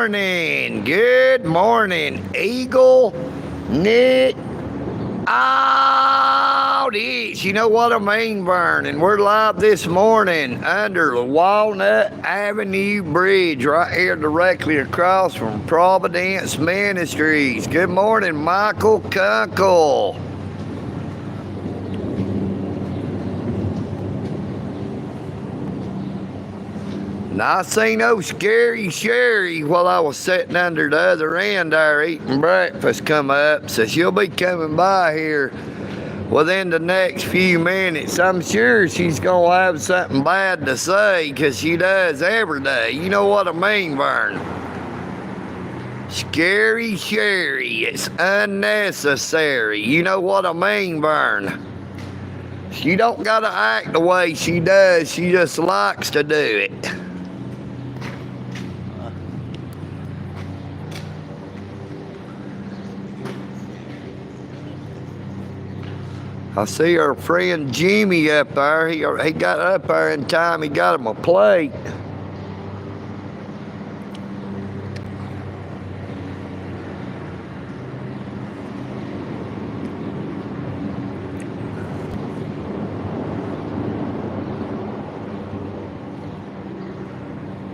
morning. Good morning. EagleNick AUDITS. You know what I mean, VERN? And we're live this morning under the Walnut Avenue Bridge right here directly across from Providence Ministries. Good morning, Michael Kunkel. And I seen old Scary Sherry while I was sitting under the other end there eating breakfast come up, so she'll be coming by here within the next few minutes. I'm sure she's going to have something bad to say, because she does every day. You know what I mean, VERN? Scary Sherry, it's unnecessary. You know what I mean, VERN? She don't got to act the way she does, she just likes to do it. I see our friend Jimmy up there. He got up there in time. He got him a plate.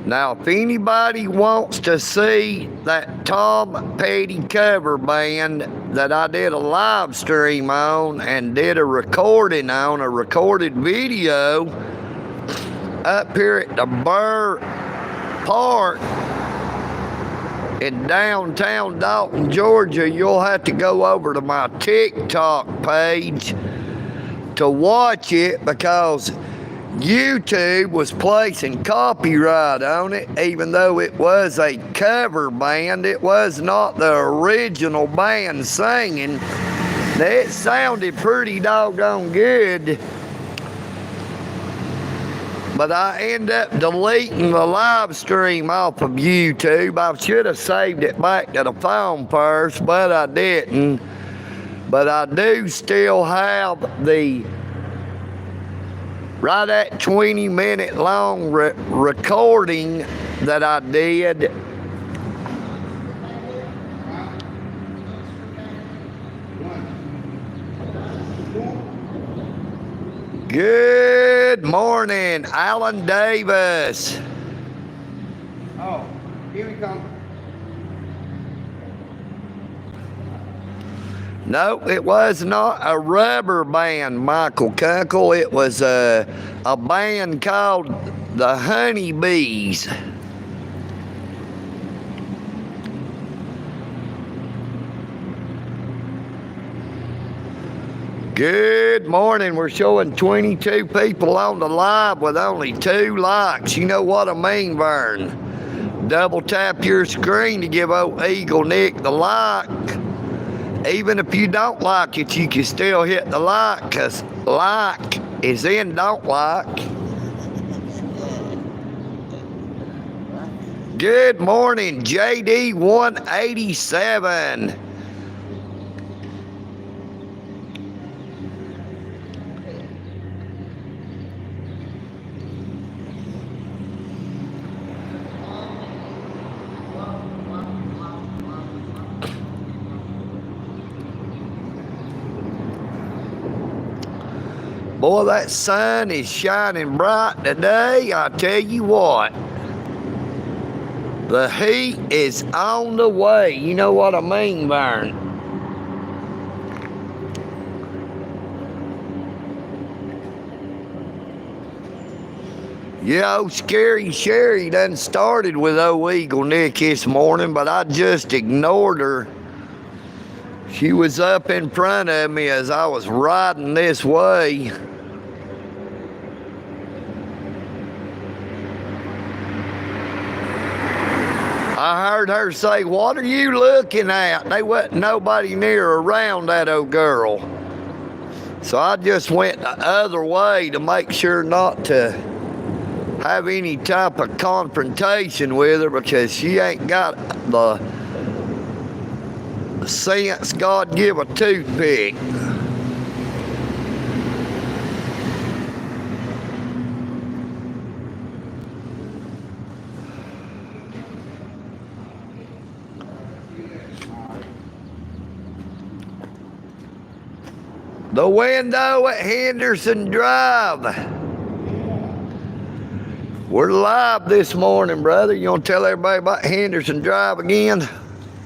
Now, if anybody wants to see that Tom Petty cover band that I did a live stream on and did a recording on, a recorded video up here at the Burr Park in downtown Dalton, Georgia, you'll have to go over to my TikTok page to watch it, because YouTube was placing copyright on it, even though it was a cover band. It was not the original band singing. It sounded pretty doggone good, but I ended up deleting the live stream off of YouTube. I should have saved it back to the phone first, but I didn't. But I do still have the right at 20-minute long recording that I did. Good morning, Alan Davis. Oh, here we come. No, it was not a rubber band, Michael Kunkel. It was a band called the Honeybees. Good morning. We're showing 22 people on the live with only 2 likes. You know what I mean, VERN? Double tap your screen to give old EagleNick the like. Even if you don't like it, you can still hit the like, because like is in don't like. Good morning, JD 187. Boy, that sun is shining bright today. I tell you what, the heat is on the way. You know what I mean, VERN? Yeah, old Scary Sherry done started with old EagleNick this morning, but I just ignored her. She was up in front of me as I was riding this way. I heard her say, "What are you looking at?" There wasn't nobody near around that old girl. So I just went the other way to make sure not to have any type of confrontation with her, because she ain't got the sense God give a toothpick. The window at Henderson Drive. We're live this morning, brother. You want to tell everybody about Henderson Drive again?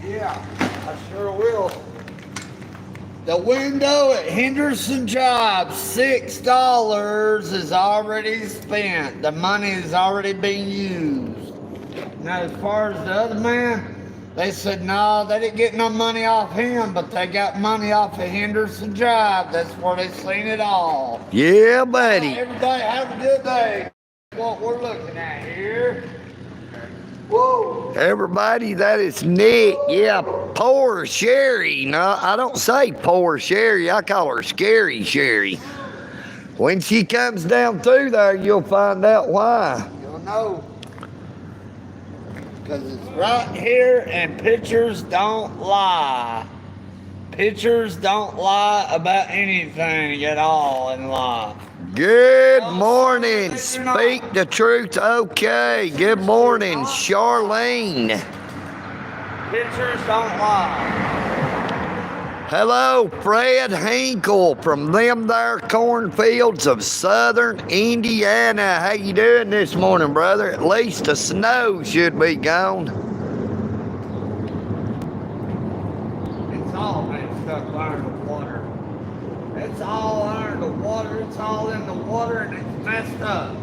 Yeah, I sure will. The window at Henderson Drive, $6 is already spent. The money is already being used. Now, as far as the other man, they said no, they didn't get no money off him, but they got money off of Henderson Drive. That's where they seen it all. Yeah, buddy. Everybody have a good day. What we're looking at here. Whoa. Everybody, that is Nick. Yeah, poor Sherry. No, I don't say poor Sherry. I call her Scary Sherry. When she comes down through there, you'll find out why. You'll know. Because it's right here, and pictures don't lie. Pictures don't lie about anything at all in life. Good morning. Speak the truth. Okay. Good morning, Charlene. Pictures don't lie. Hello, Fred Hinkle from them there cornfields of southern Indiana. How you doing this morning, brother? At least the snow should be gone. It's all been stuck under the water. It's all under the water. It's all in the water, and it's messed up.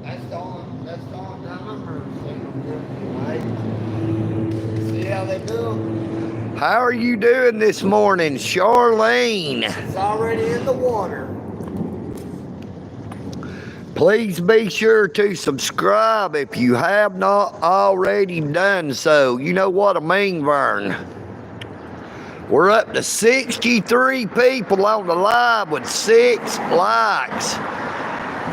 That's the only number. See how they do? How are you doing this morning, Charlene? It's already in the water. Please be sure to subscribe if you have not already done so. You know what I mean, Vern. We're up to 63 people on the live with 6 likes.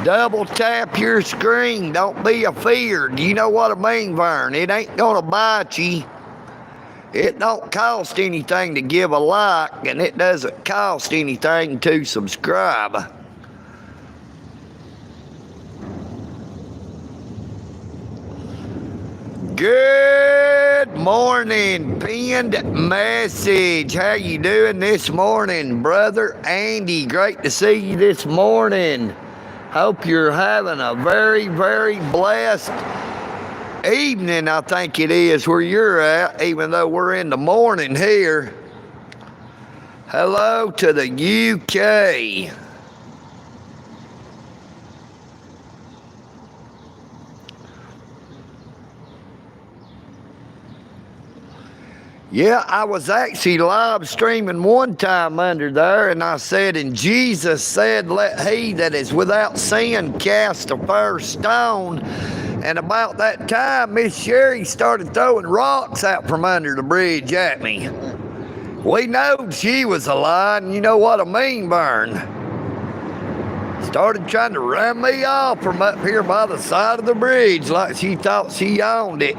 Double tap your screen. Don't be afeared. You know what I mean, Vern. It ain't gonna bite you. It don't cost anything to give a like, and it doesn't cost anything to subscribe. Good morning, pinned message. How you doing this morning, brother Andy? Great to see you this morning. Hope you're having a very, very blessed evening, I think it is, where you're at, even though we're in the morning here. Hello to the UK. Yeah, I was actually live streaming one time under there, and I said, and Jesus said, let he that is without sin cast the first stone. And about that time, Miss Sherry started throwing rocks out from under the bridge at me. We knowed she was a lie, and you know what I mean, Vern. Started trying to run me off from up here by the side of the bridge like she thought she owned it.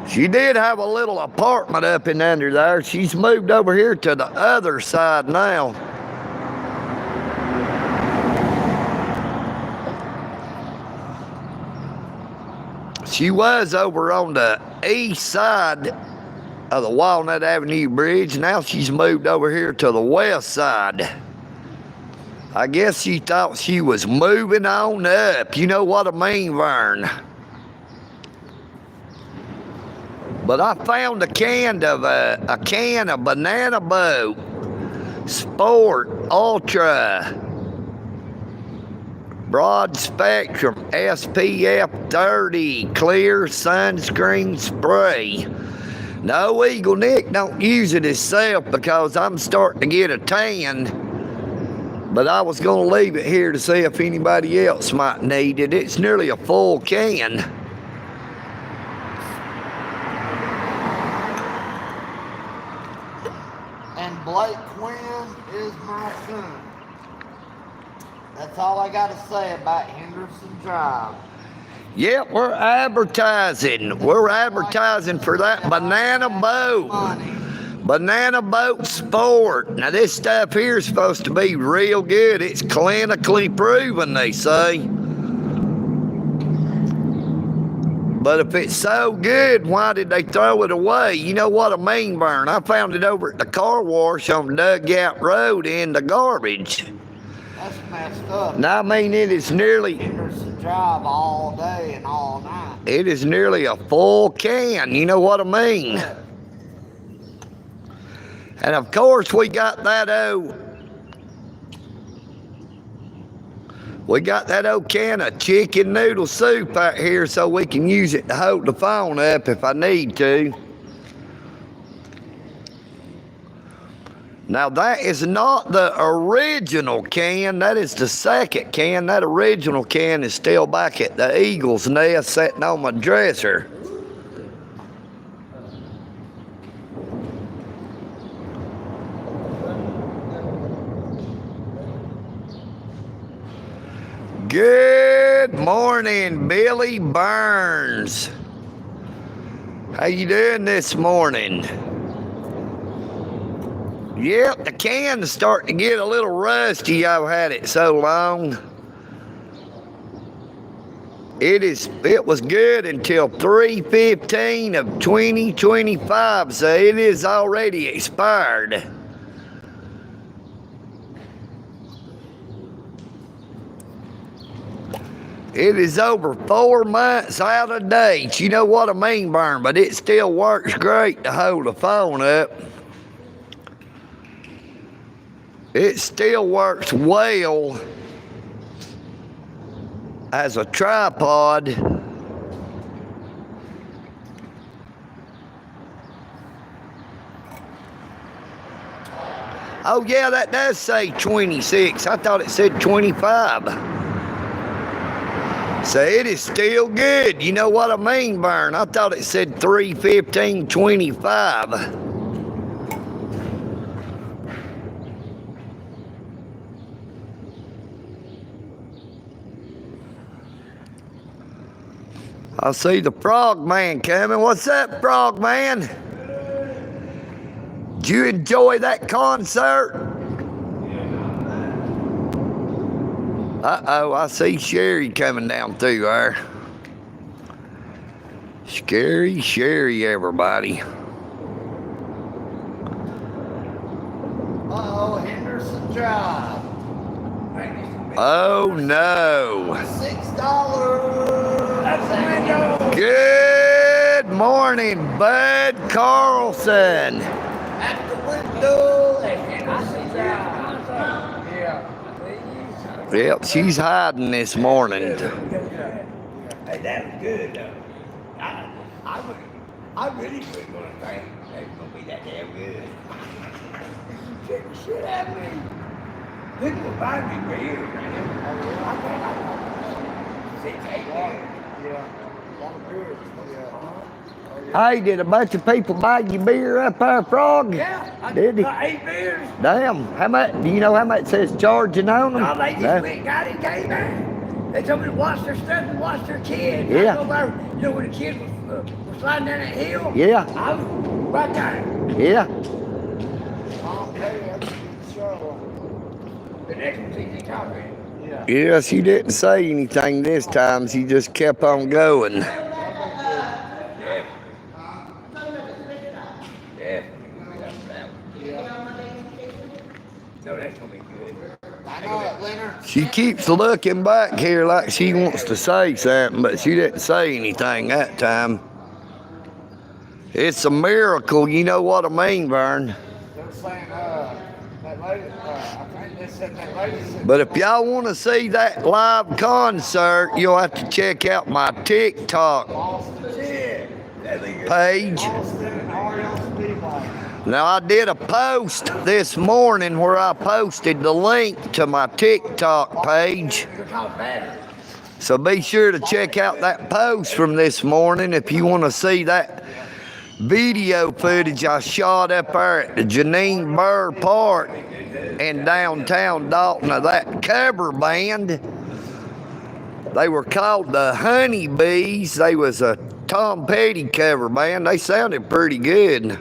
She did have a little apartment up in under there. She's moved over here to the other side now. She was over on the east side of the Walnut Avenue Bridge. Now she's moved over here to the west side. I guess she thought she was moving on up. You know what I mean, Vern. But I found a can of Banana Boat Sport Ultra Broad Spectrum SPF 30 Clear Sunscreen Spray. No, EagleNick don't use it itself because I'm starting to get a tan. But I was going to leave it here to see if anybody else might need it. It's nearly a full can. And Blake Quinn is my son. That's all I got to say about Henderson Drive. Yep, we're advertising. We're advertising for that Banana Boat. Money. Banana Boat Sport. Now, this stuff here is supposed to be real good. It's clinically proven, they say. But if it's so good, why did they throw it away? You know what I mean, Vern? I found it over at the car wash on Dugout Road in the garbage. That's messed up. Now, I mean, it is nearly... Henderson Drive all day and all night. It is nearly a full can, you know what I mean? And of course, we got that old can of chicken noodle soup out here so we can use it to hold the phone up if I need to. Now, that is not the original can. That is the second can. That original can is still back at the Eagle's Nest sitting on my dresser. Good morning, Billy Burns. How you doing this morning? Yep, the can is starting to get a little rusty. I've had it so long. It was good until 3/15 of 2025, so it is already expired. It is over 4 months out of date. You know what I mean, Vern, but it still works great to hold the phone up. It still works well as a tripod. Oh yeah, that does say 26. I thought it said 25. So it is still good. You know what I mean, Vern? I thought it said 3/15/25. I see the Frog Man coming. What's up, Frog Man? Did you enjoy that concert? Uh-oh, I see Sherry coming down through there. Scary Sherry, everybody. Uh-oh, Henderson Drive. Oh, no. $6. That's the window. Good morning, Bud Carlson. At the window. Henderson Drive. Yep, she's hiding this morning. Hey, that was good, though. I really wasn't going to think that was going to be that damn good. You check the shit out of me. People will buy me beer, man. I think I want 6, 8 beers. Yeah, a lot of beers. Hey, did a bunch of people buy you beer up there, Frog? Yeah, I Did he? got 8 beers. Damn, how much? Do you know how much it says charging on them? No, they just went and got it, came back. They told me to watch their stuff and watch their kids. Yeah. I go there, you know, when the kids were sliding down that hill? Yeah. I was right there. Yeah. The next one, TT Coffee. Yeah. Yeah, she didn't say anything this time. She just kept on going. Yeah. No, that's gonna be good. I know it, Leonard. She keeps looking back here like she wants to say something, but she didn't say anything that time. It's a miracle, you know what I mean, Vern? They're saying, that lady, I think they said that lady said. But if y'all want to see that live concert, you'll have to check out my TikTok page. Now, I did a post this morning where I posted the link to my TikTok page. So be sure to check out that post from this morning if you want to see that video footage I shot up there at the Janine Burr Park in downtown Dalton of that cover band. They were called the Honeybees. They was a Tom Petty cover band. They sounded pretty good.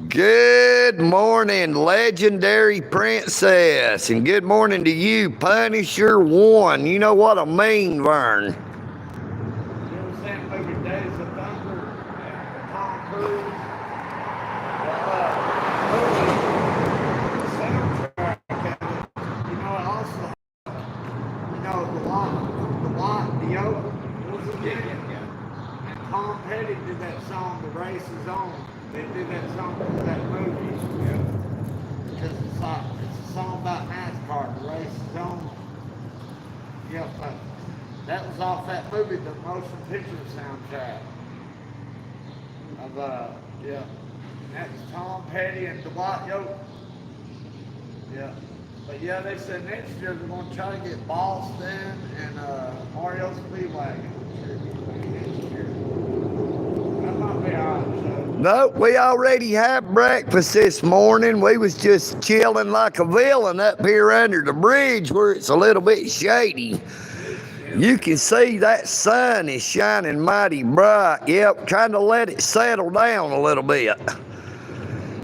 Good morning, Legendary Princess, and good morning to you, Punisher One. You know what I mean, Vern? movie Days of Thunder, Tom Cruise. The soundtrack of it, you know, it also, you know, the Yoke was in it. And Tom Petty did that song, The Race Is On. They did that song for that movie. Because it's a song about NASCAR, The Race Is On. Yep, that was off that movie, the motion picture soundtrack. Of, yeah. And that was Tom Petty and Dwight Yoke. Yeah. But yeah, they said next year they're going to try to get Boston and Mario Speedwagon next year. That might be alright, so. No, we already had breakfast this morning. We was just chilling like a villain up here under the bridge where it's a little bit shady. You can see that sun is shining mighty bright. Yep, trying to let it settle down a little bit.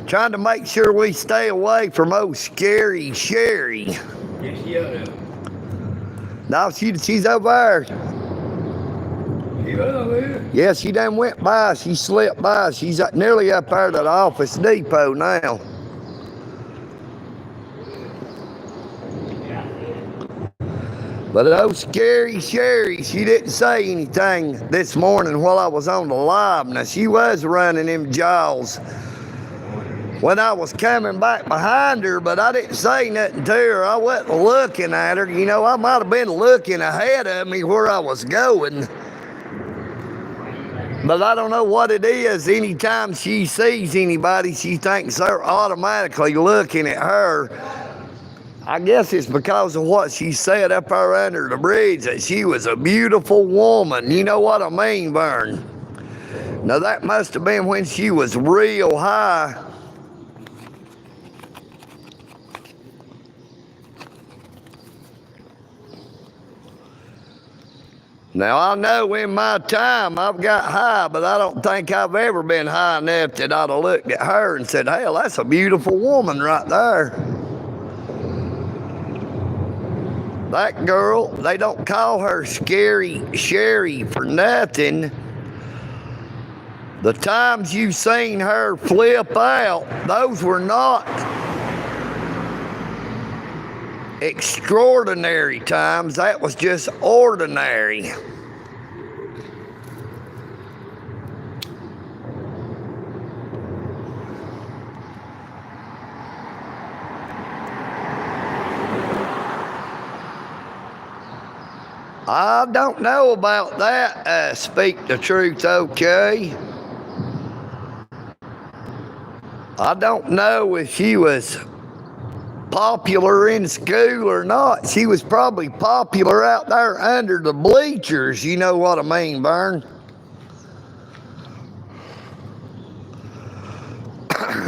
Trying to make sure we stay away from old Scary Sherry. Yes, yeah. No, she's over there. She was over here. Yeah, she done went by. She slipped by. She's nearly up there at the Office Depot now. But old Scary Sherry, she didn't say anything this morning while I was on the live. Now, she was running them jaws when I was coming back behind her, but I didn't say nothing to her. I wasn't looking at her. You know, I might have been looking ahead of me where I was going. But I don't know what it is. Anytime she sees anybody, she thinks they're automatically looking at her. I guess it's because of what she said up there under the bridge, that she was a beautiful woman. You know what I mean, Vern? Now, that must have been when she was real high. Now, I know in my time I've got high, but I don't think I've ever been high enough that I'd have looked at her and said, hell, that's a beautiful woman right there. That girl, they don't call her Scary Sherry for nothing. The times you've seen her flip out, those were not extraordinary times. That was just ordinary. I don't know about that, speak the truth, okay? I don't know if she was popular in school or not. She was probably popular out there under the bleachers, you know what I mean, Vern?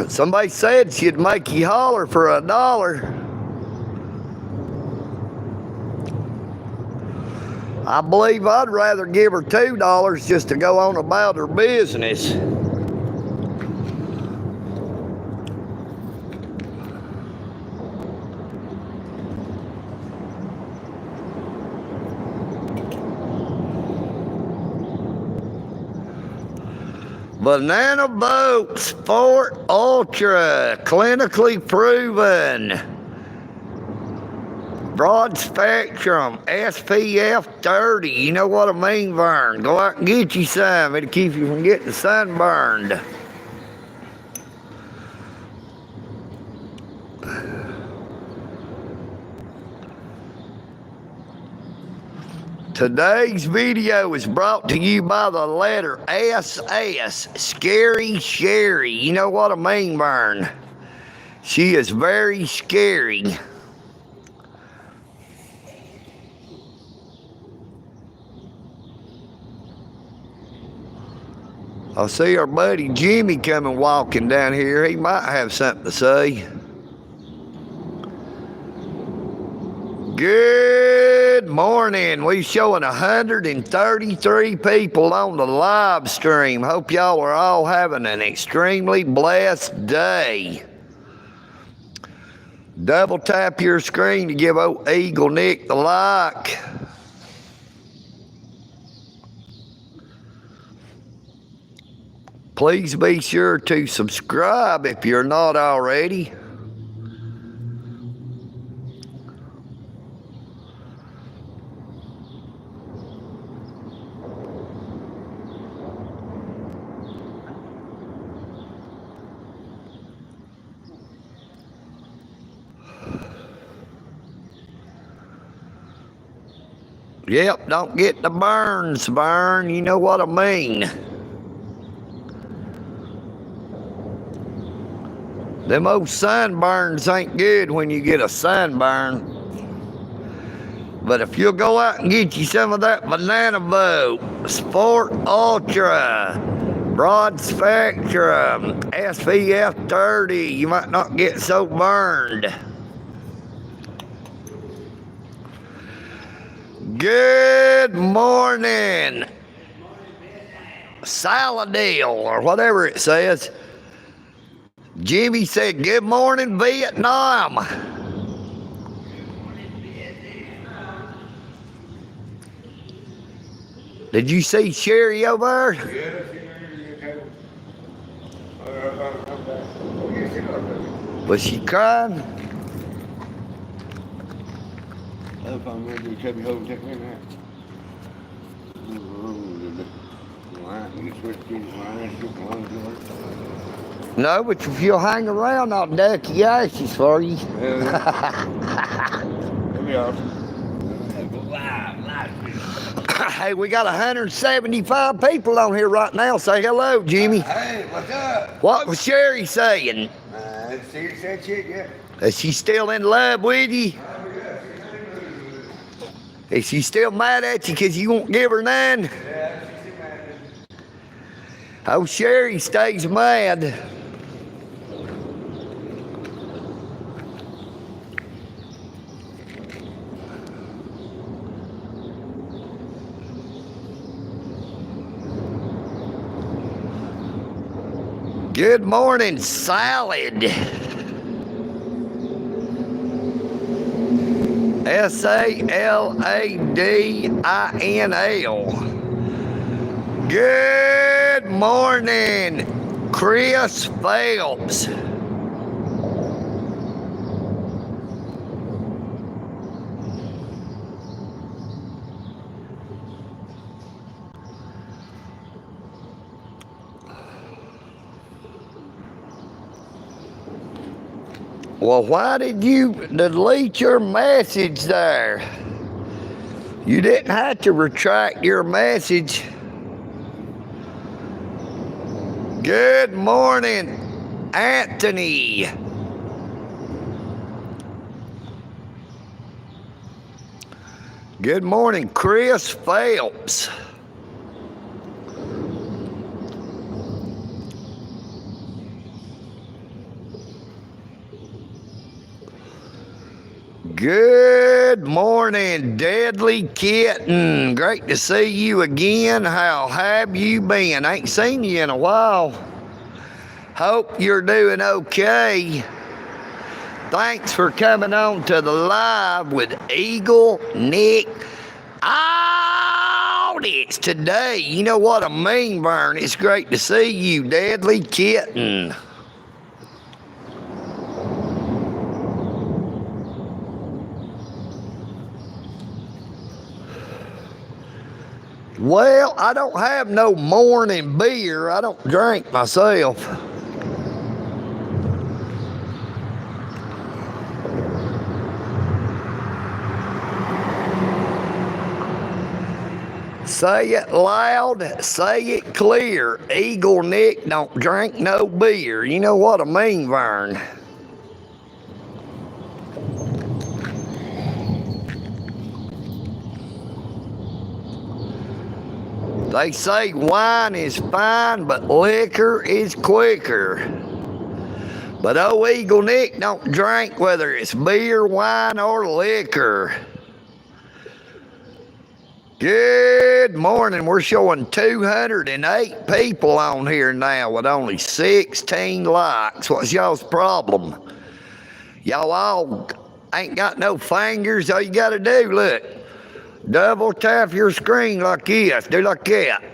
Somebody said she'd make you holler for $1. I believe I'd rather give her $2 just to go on about her business. Banana Boat Sport Ultra, clinically proven. Broad spectrum, SPF 30. You know what I mean, Vern? Go out and get you some. It'll keep you from getting sunburned. Today's video is brought to you by the letter SS, Scary Sherry. You know what I mean, Vern? She is very scary. I see our buddy Jimmy coming walking down here. He might have something to say. Good morning. We're showing 133 people on the live stream. Hope y'all are all having an extremely blessed day. Double tap your screen to give old EagleNick the like. Please be sure to subscribe if you're not already. Yep, don't get the burns, Vern. You know what I mean. Them old sunburns ain't good when you get a sunburn. But if you'll go out and get you some of that banana boat, Sport Ultra, broad spectrum, SPF 30, you might not get so burned. Good morning, Saladale, or whatever it says. Jimmy said, good morning, Vietnam. Did you see Sherry over there? Was she crying? No, but if you'll hang around, I'll duck your ashes for you. Hey, we got 175 people on here right now. Say hello, Jimmy. Hey, what's up? What was Sherry saying? She said shit, yeah. Is she still in love with you? Is she still mad at you because you won't give her none? Yeah, she's mad. Oh, Sherry stays mad. Good morning, Salad. SALADINL. Good morning, Chris Phelps. Well, why did you delete your message there? You didn't have to retract your message. Good morning, Anthony. Good morning, Chris Phelps. Good morning, Deadly Kitten. Great to see you again. How have you been? Ain't seen you in a while. Hope you're doing okay. Thanks for coming on to the live with EagleNick AUDITS today. You know what I mean, Vern? It's great to see you, Deadly Kitten. Well, I don't have no morning beer. I don't drink myself. Say it loud, say it clear. EagleNick don't drink no beer. You know what I mean, Vern? They say wine is fine, but liquor is quicker. But old EagleNick don't drink whether it's beer, wine, or liquor. Good morning. We're showing 208 people on here now with only 16 likes. What's y'all's problem? Y'all all ain't got no fingers. All you got to do, look. Double tap your screen like this. Do like that.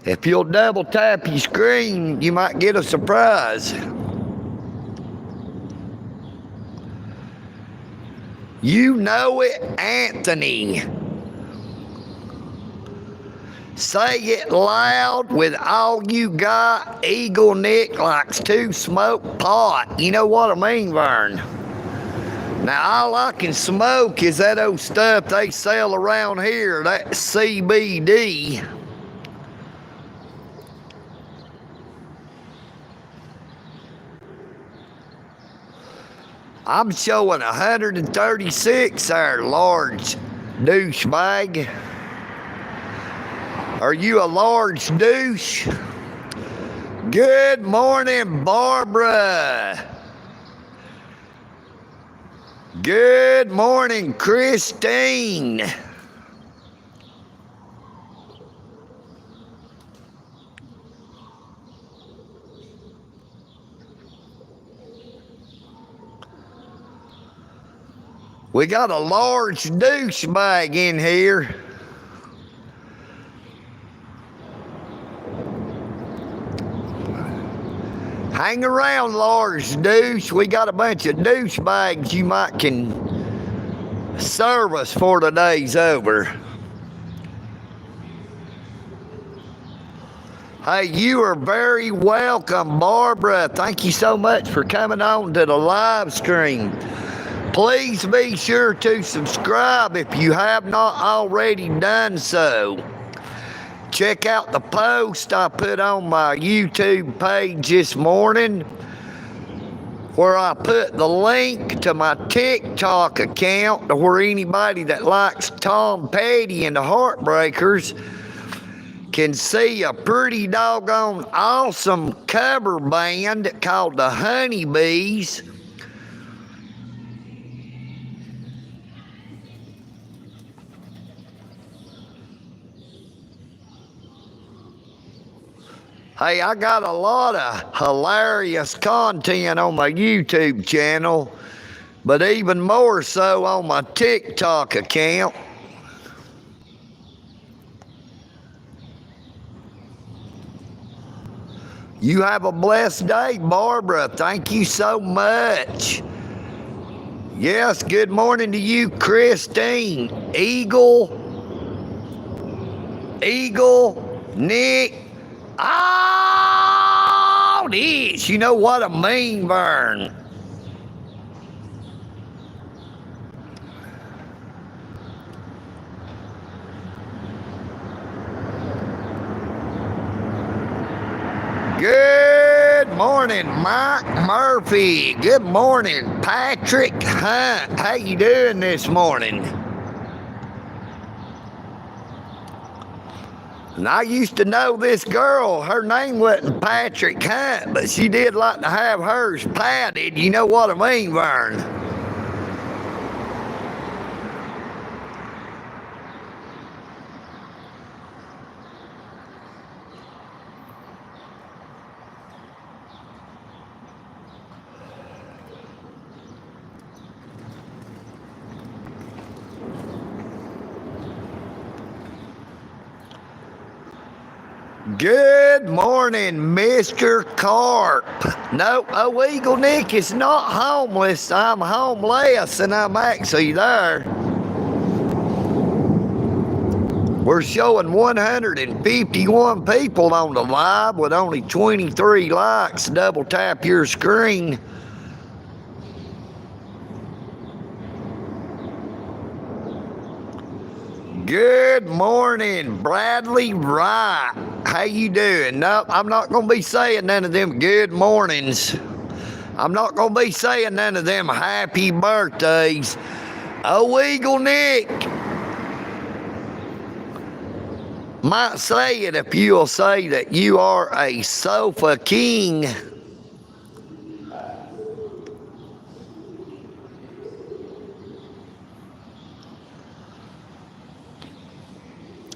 If you'll double tap your screen, you might get a surprise. You know it, Anthony. Say it loud with all you got. EagleNick likes to smoke pot. You know what I mean, Vern? Now, all I can smoke is that old stuff they sell around here, that CBD. I'm showing 136 there, large douchebag. Are you a large douche? Good morning, Barbara. Good morning, Christine. We got a large douchebag in here. Hang around, large douche. We got a bunch of douchebags you might can serve us for the day's over. Hey, you are very welcome, Barbara. Thank you so much for coming on to the live stream. Please be sure to subscribe if you have not already done so. Check out the post I put on my YouTube page this morning where I put the link to my TikTok account where anybody that likes Tom Petty and the Heartbreakers can see a pretty doggone awesome cover band called the Honeybees. Hey, I got a lot of hilarious content on my YouTube channel, but even more so on my TikTok account. You have a blessed day, Barbara. Thank you so much. Yes, good morning to you, Christine. EagleNick. AUDITS. You know what I mean, Vern. Good morning, Mike Murphy. Good morning, Patrick Hunt. How you doing this morning? And I used to know this girl. Her name wasn't Patrick Hunt, but she did like to have hers padded. You know what I mean, Vern? Good morning, Mr. Carp. No, EagleNick is not homeless. I'm homeless, and I'm actually there. We're showing 151 people on the live with only 23 likes. Double tap your screen. Good morning, Bradley Wright. How you doing? Nope, I'm not going to be saying none of them good mornings. I'm not going to be saying none of them happy birthdays. EagleNick might say it if you'll say that you are a sofa king.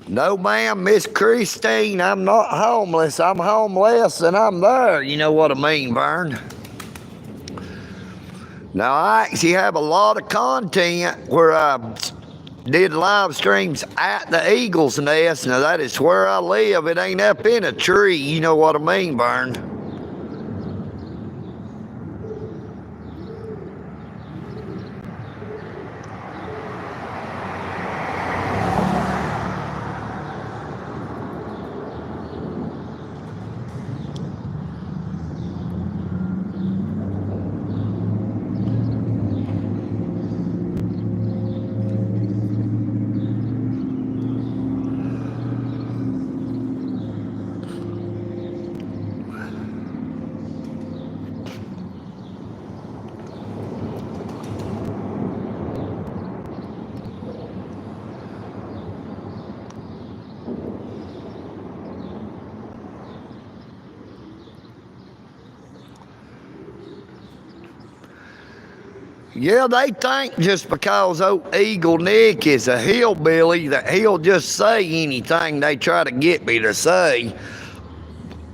No, ma'am, Miss Christine, I'm not homeless. I'm homeless and I'm there. You know what I mean, Vern? Now, I actually have a lot of content where I did live streams at the Eagle's Nest. Now, that is where I live. It ain't up in a tree. You know what I mean, Vern? Yeah, they think just because old EagleNick is a hillbilly that he'll just say anything they try to get me to say.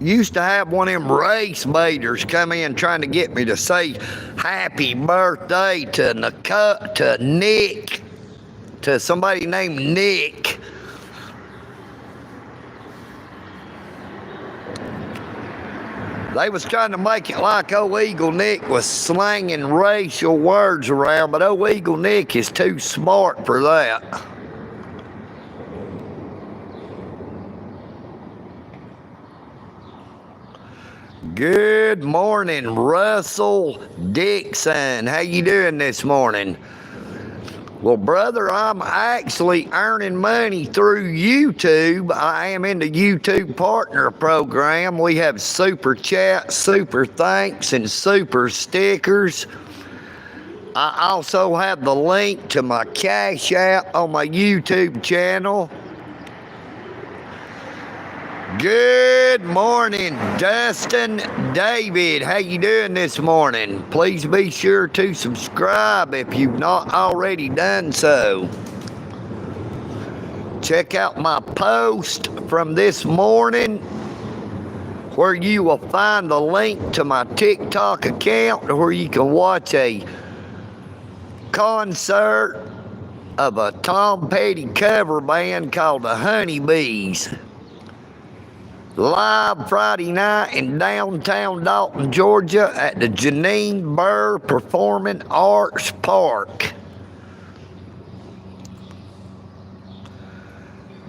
Used to have one of them race baiters come in trying to get me to say happy birthday to Nick, to somebody named Nick. They was trying to make it like old EagleNick was slanging racial words around, but old EagleNick is too smart for that. Good morning, Russell Dixon. How you doing this morning? Well, brother, I'm actually earning money through YouTube. I am in the YouTube Partner Program. We have super chats, super thanks, and super stickers. I also have the link to my Cash App on my YouTube channel. Good morning, Dustin David. How you doing this morning? Please be sure to subscribe if you've not already done so. Check out my post from this morning where you will find the link to my TikTok account where you can watch a concert of a Tom Petty cover band called the Honeybees. Live Friday night in downtown Dalton, Georgia at the Janine Burr Performing Arts Park.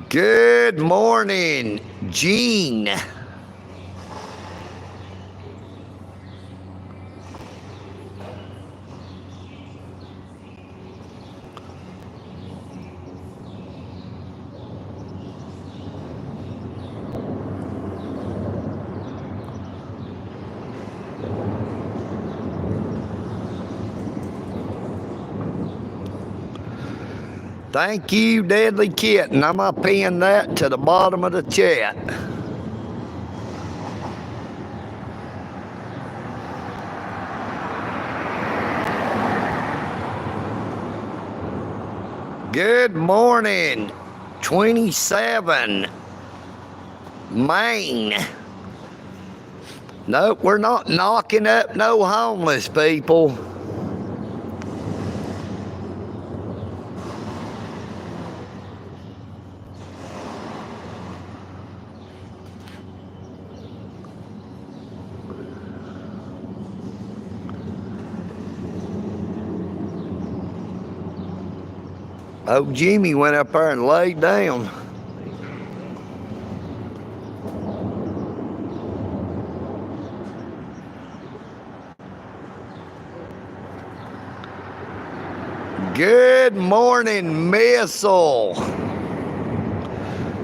Good morning, Gene. Thank you, Deadly Kitten. I'm going to pin that to the bottom of the chat. Good morning, 27, Maine. Nope, we're not knocking up no homeless people. Oh, Jimmy went up there and laid down. Good morning, Missile.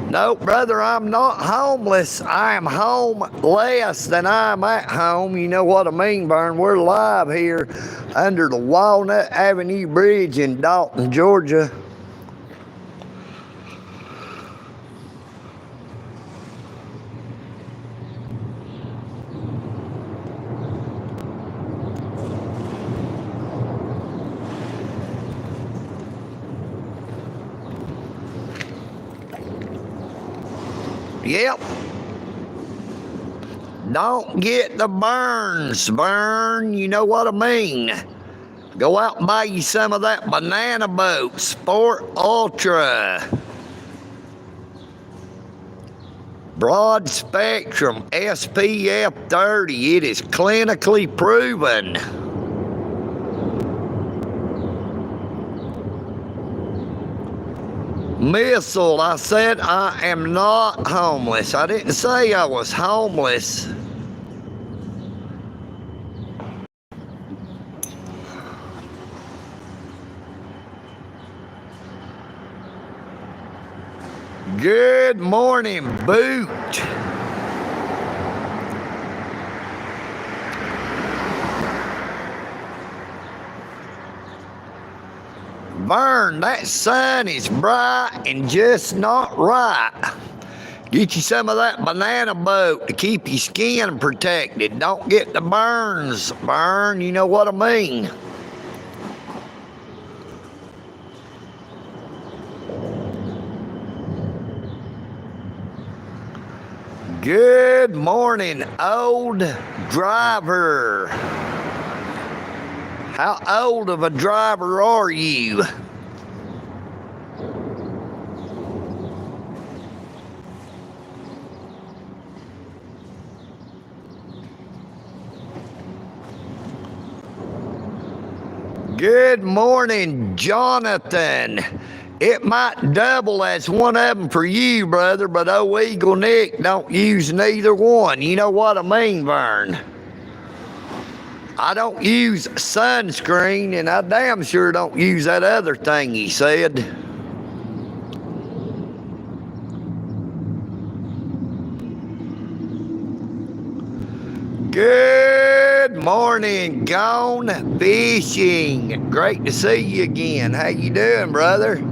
No, brother, I'm not homeless. I am home less than I'm at home. You know what I mean, Vern? We're live here under the Walnut Avenue Bridge in Dalton, Georgia. Yep. Don't get the burns, Vern. You know what I mean. Go out and buy you some of that banana boat, Sport Ultra. Broad spectrum SPF 30. It is clinically proven. Missile, I said I am not homeless. I didn't say I was homeless. Good morning, Boot. Vern, that sun is bright and just not right. Get you some of that banana boat to keep your skin protected. Don't get the burns, Vern, you know what I mean. Good morning, old driver. How old of a driver are you? Good morning, Jonathan. It might double as one of them for you, brother, but old EagleNick don't use neither one. You know what I mean, Vern? I don't use sunscreen, and I damn sure don't use that other thing he said. Good morning, Gone Fishing. Great to see you again. How you doing, brother?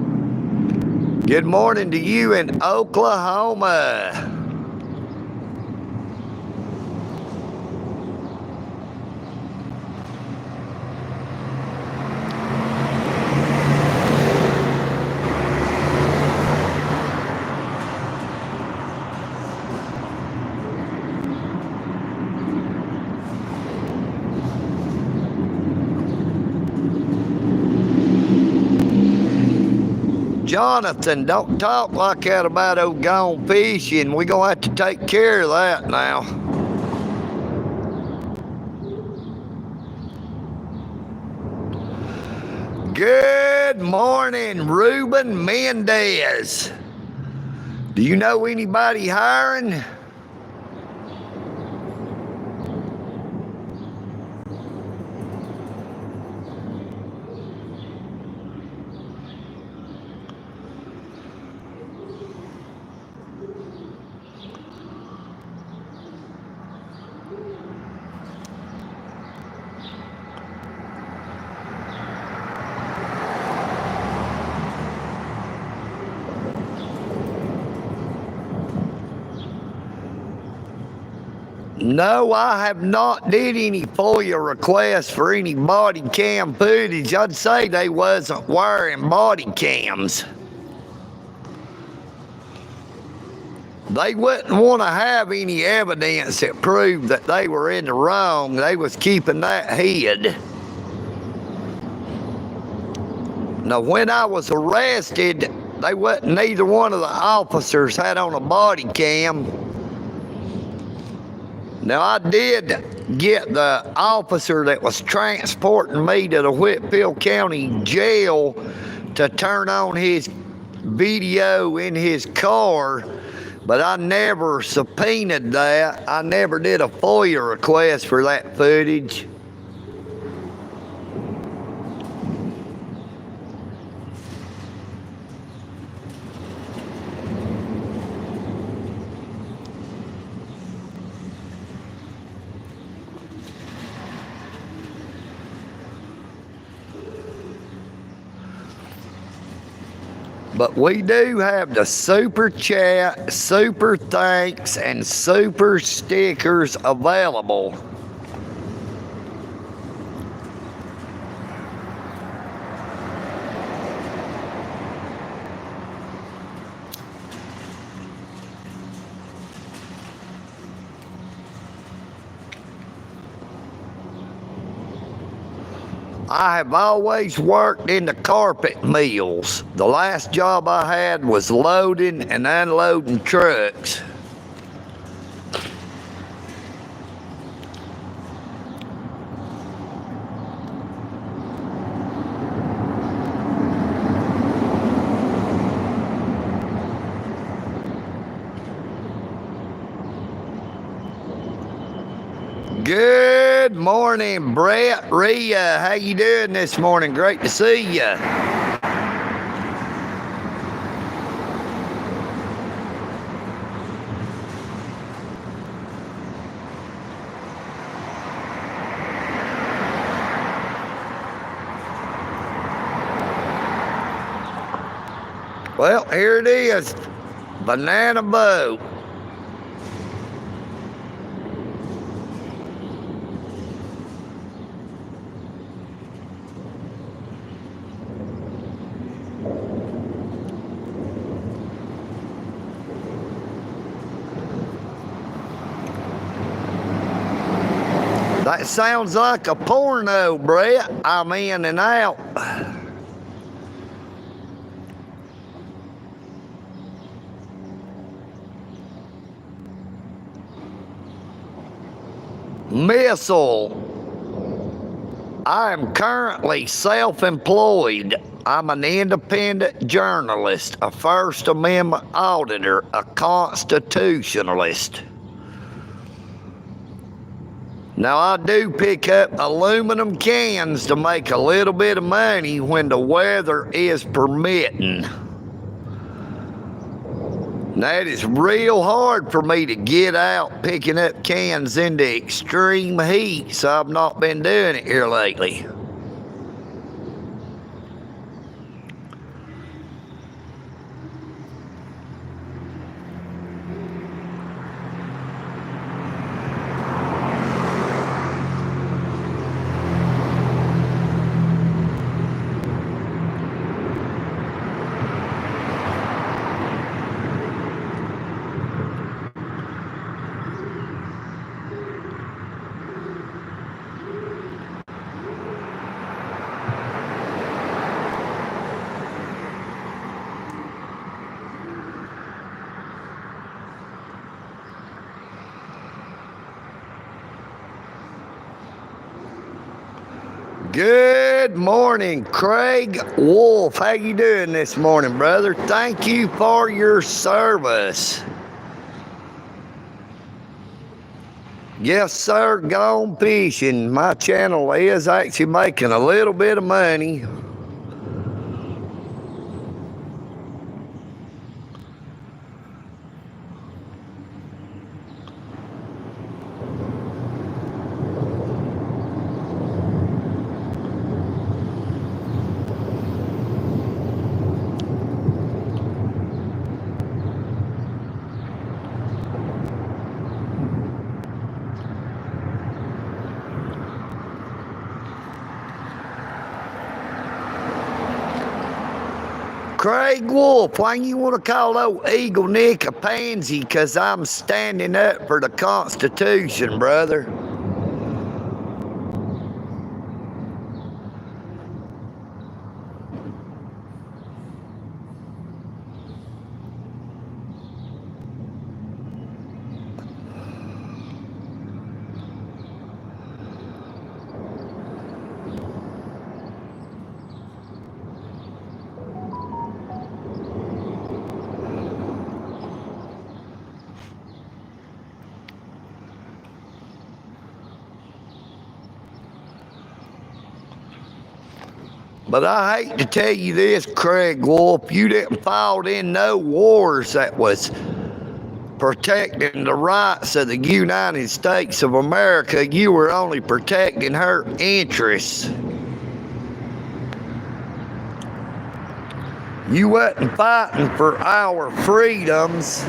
Good morning to you in Oklahoma. Jonathan, don't talk like that about old Gone Fishing. We're going to have to take care of that now. Good morning, Ruben Mendez. Do you know anybody hiring? No, I have not did any FOIA requests for any body cam footage. I'd say they wasn't wearing body cams. They wouldn't want to have any evidence that proved that they were in the wrong. They was keeping that hid. Now, when I was arrested, they wasn't, neither one of the officers had on a body cam. Now, I did get the officer that was transporting me to the Whitfield County Jail to turn on his video in his car, but I never subpoenaed that. I never did a FOIA request for that footage. But we do have the super chat, super thanks, and super stickers available. I have always worked in the carpet mills. The last job I had was loading and unloading trucks. Good morning, Brett, Rhea. How you doing this morning? Great to see you. Well, here it is, banana boat. That sounds like a porno, Brett. I'm in and out. Missile. I am currently self-employed. I'm an independent journalist, a First Amendment auditor, a constitutionalist. Now, I do pick up aluminum cans to make a little bit of money when the weather is permitting. Now, it is real hard for me to get out picking up cans in the extreme heat, so I've not been doing it here lately. Good morning, Craig Wolf. How you doing this morning, brother? Thank you for your service. Yes, sir, gone fishing. My channel is actually making a little bit of money. Craig Wolf, why you want to call old EagleNick a pansy? 'Cause I'm standing up for the Constitution, brother. But I hate to tell you this, Craig Wolf, you didn't fight in no wars that was protecting the rights of the United States of America. You were only protecting her interests. You wasn't fighting for our freedoms.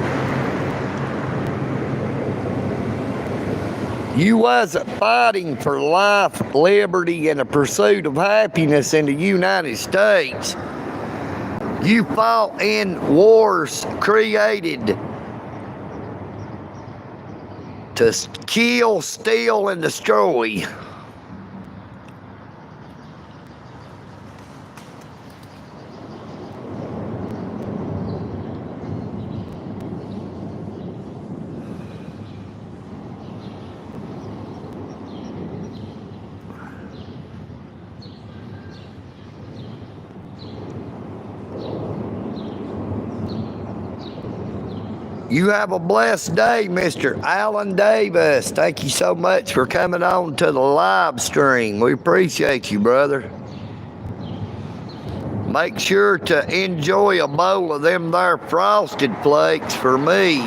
You wasn't fighting for life, liberty, and the pursuit of happiness in the United States. You fought in wars created to kill, steal, and destroy. You have a blessed day, Mr. Alan Davis. Thank you so much for coming on to the live stream. We appreciate you, brother. Make sure to enjoy a bowl of them there Frosted Flakes for me.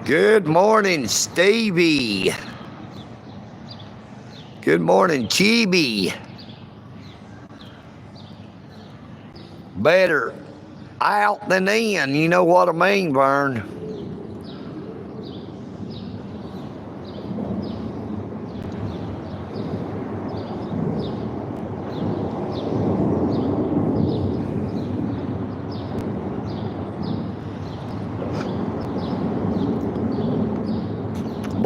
Good morning, Stevie. Good morning, Chibi. Better out than in, you know what I mean, Vern.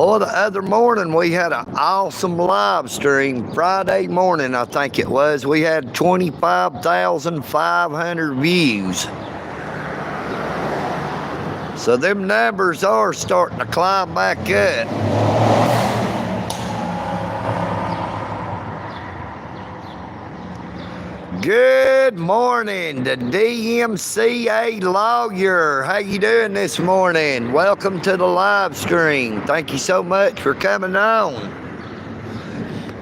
Boy, the other morning we had an awesome live stream. Friday morning, I think it was. We had 25,500 views. So them numbers are starting to climb back up. Good morning, the DMCA lawyer. How you doing this morning? Welcome to the live stream. Thank you so much for coming on.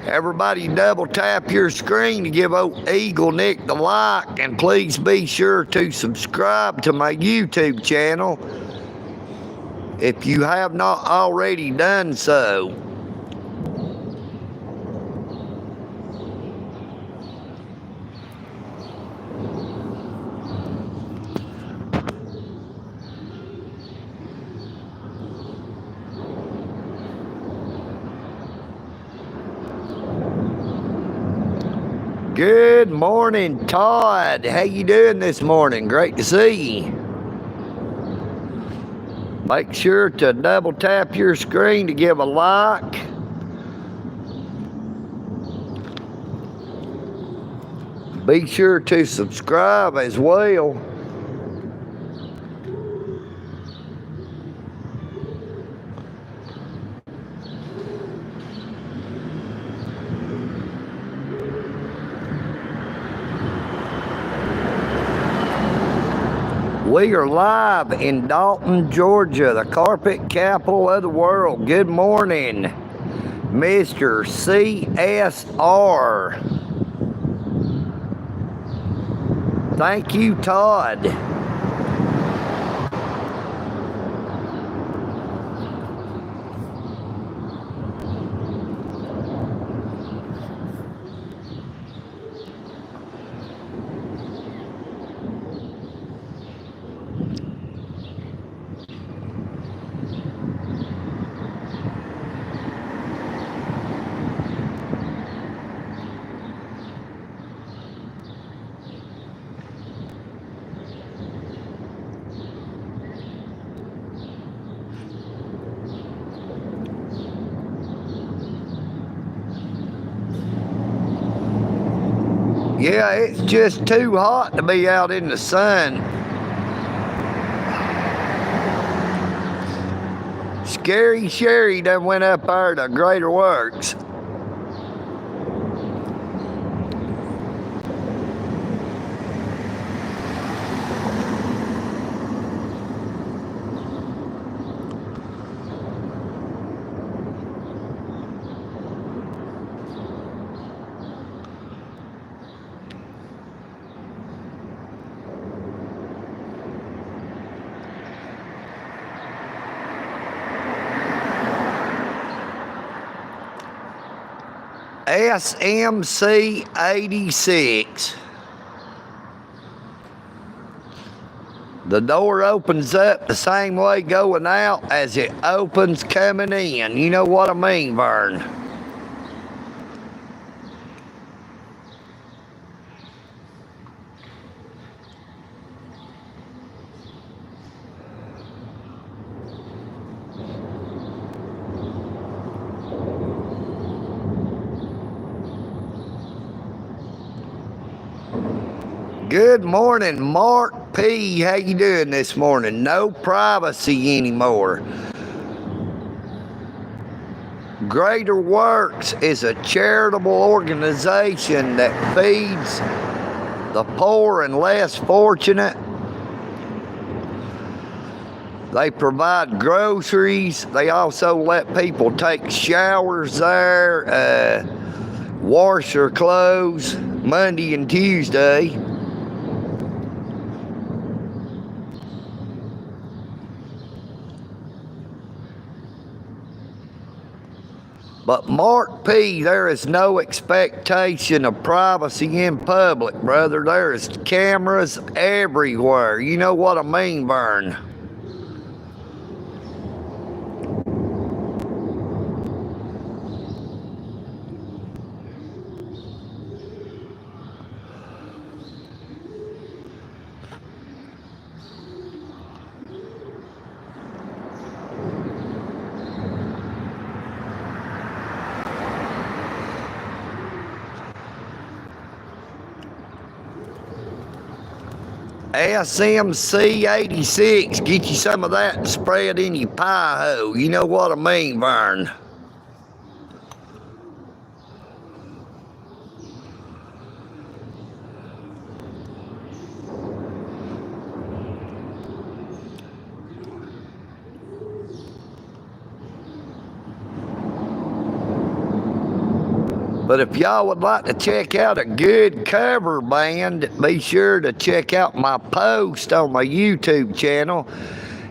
Everybody double tap your screen to give old EagleNick the like, and please be sure to subscribe to my YouTube channel if you have not already done so. Good morning, Todd. How you doing this morning? Great to see you. Make sure to double tap your screen to give a like. Be sure to subscribe as well. We are live in Dalton, Georgia, the carpet capital of the world. Good morning, Mr. CSR. Thank you, Todd. Yeah, it's just too hot to be out in the sun. Scary Sherry done went up there to Greater Works. SMC 86. The door opens up the same way going out as it opens coming in. You know what I mean, Vern? Good morning, Mark P, how you doing this morning? No privacy anymore. Greater Works is a charitable organization that feeds the poor and less fortunate. They provide groceries. They also let people take showers there, wash their clothes Monday and Tuesday. But Mark P., there is no expectation of privacy in public, brother. There is cameras everywhere. You know what I mean, Vern? SMC 86, get you some of that and spread in your pie hole. You know what I mean, Vern? But if y'all would like to check out a good cover band, be sure to check out my post on my YouTube channel.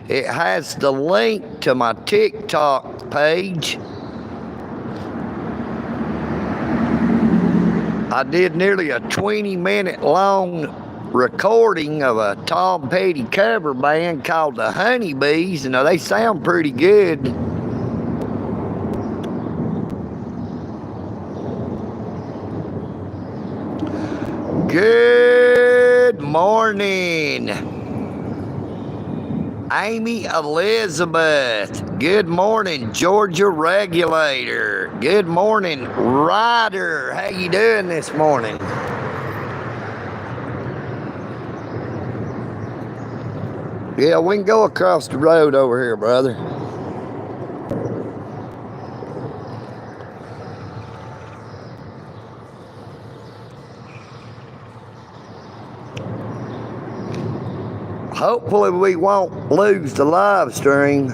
It has the link to my TikTok page. I did nearly a 20-minute long recording of a Tom Petty cover band called the Honeybees. You know, they sound pretty good. Good morning, Amy Elizabeth. Good morning, Georgia Regulator. Good morning, Ryder. How you doing this morning? Yeah, we can go across the road over here, brother. Hopefully we won't lose the live stream.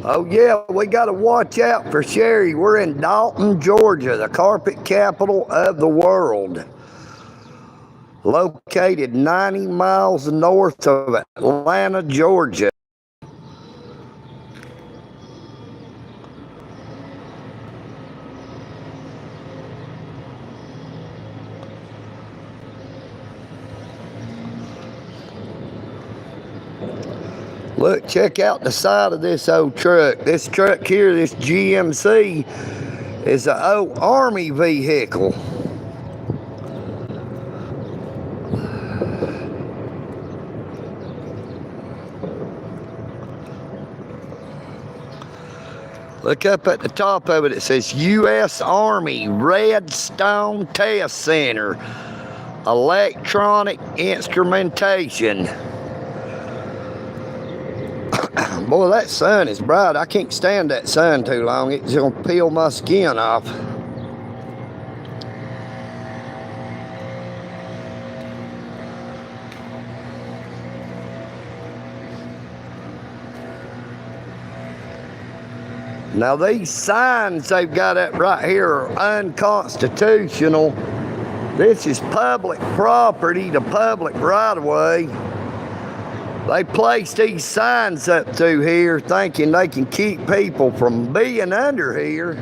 Oh yeah, we got to watch out for Sherry. We're in Dalton, Georgia, the carpet capital of the world. Located 90 miles north of Atlanta, Georgia. Look, check out the side of this old truck. This truck here, this GMC, is an old Army vehicle. Look up at the top of it. It says U.S. Army Redstone Test Center, Electronic Instrumentation. Boy, that sun is bright. I can't stand that sun too long. It's going to peel my skin off. Now, these signs they've got up right here are unconstitutional. This is public property, the public right-of-way. They place these signs up through here thinking they can keep people from being under here.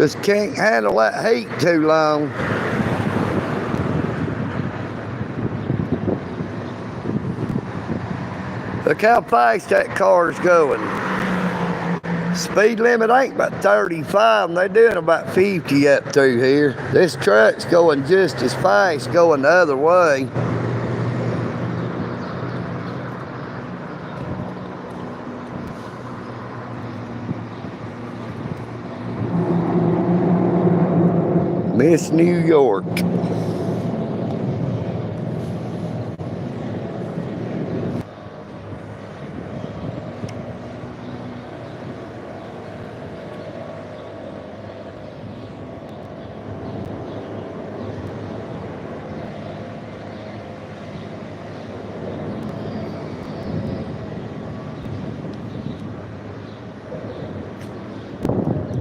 Just can't handle that heat too long. Look how fast that car's going. Speed limit ain't but 35, and they're doing about 50 up through here. This truck's going just as fast going the other way. Miss New York.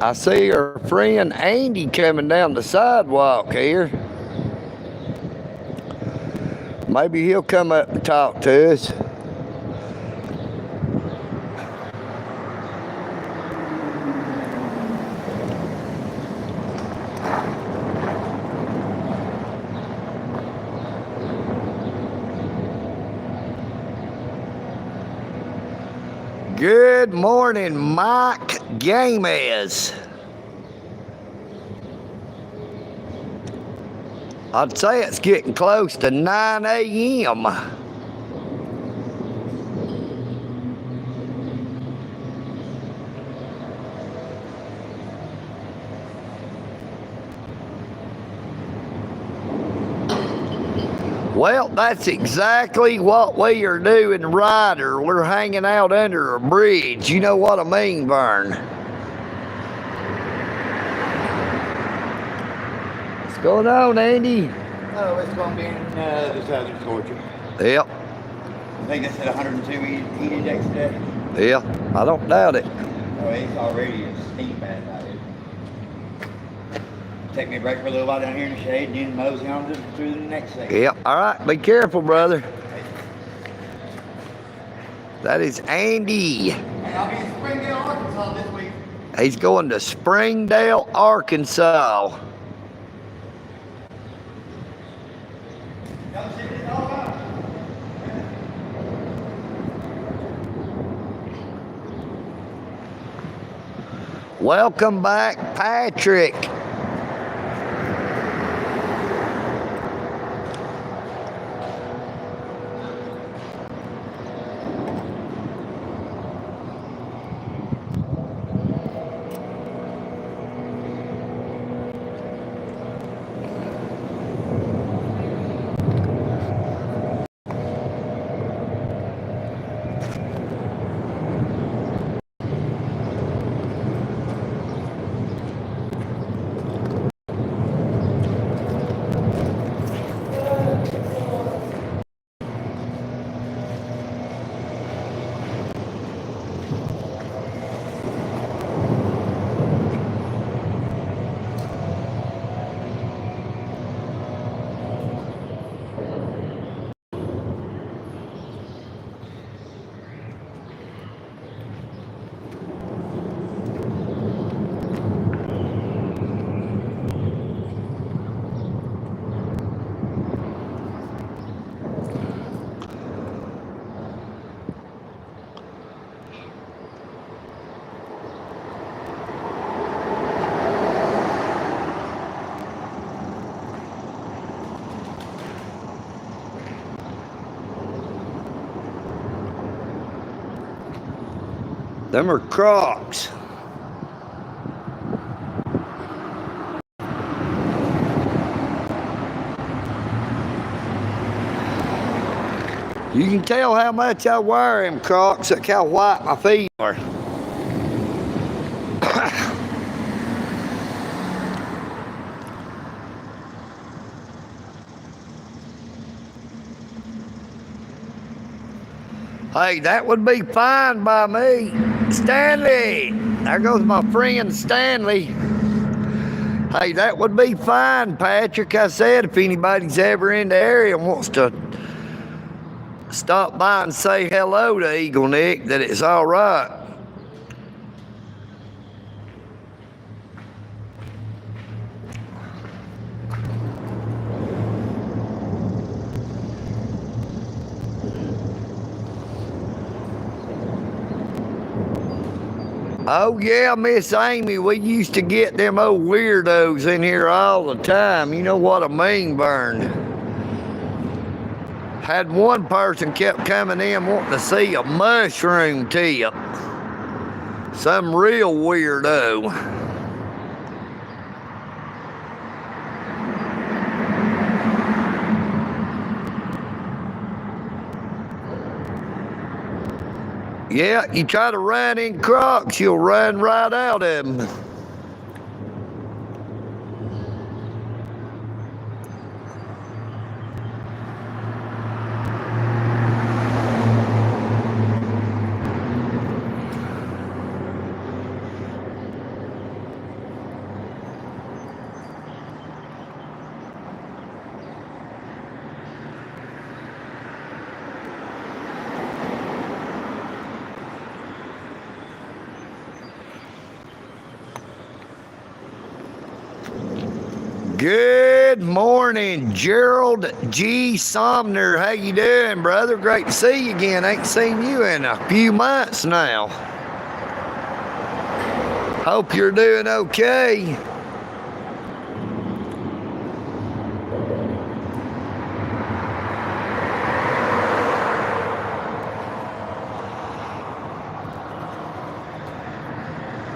I see her friend Andy coming down the sidewalk here. Maybe he'll come up and talk to us. Good morning, Mike Gamez. I'd say it's getting close to 9 a.m. Well, that's exactly what we are doing, Ryder. We're hanging out under a bridge. You know what I mean, Vern? What's going on, Andy? Oh, it's going to be in the southern Georgia. Yep. I think they said 102 heat index today. Yeah, I don't doubt it. Oh, it's already a steam bath out here. Take me a break for a little while down here in the shade and then mosey on through the next section. Yep, all right, be careful, brother. That is Andy. And I'll be in Springdale, Arkansas this week. He's going to Springdale, Arkansas. Y'all see what it's all about? Welcome back, Patrick. Them are Crocs. You can tell how much I wear them Crocs, look how white my feet are. Hey, that would be fine by me. Stanley, there goes my friend Stanley. Hey, that would be fine, Patrick. I said if anybody's ever in the area and wants to stop by and say hello to EagleNick, that it's all right. Oh, yeah, Miss Amy, we used to get them old weirdos in here all the time. You know what I mean, Vern? Had one person kept coming in wanting to see a mushroom tip. Some real weirdo. Yeah, you try to run in crocs, you'll run right out of them. Good morning, Gerald G. Somner. How you doing, brother? Great to see you again. Ain't seen you in a few months now. Hope you're doing okay.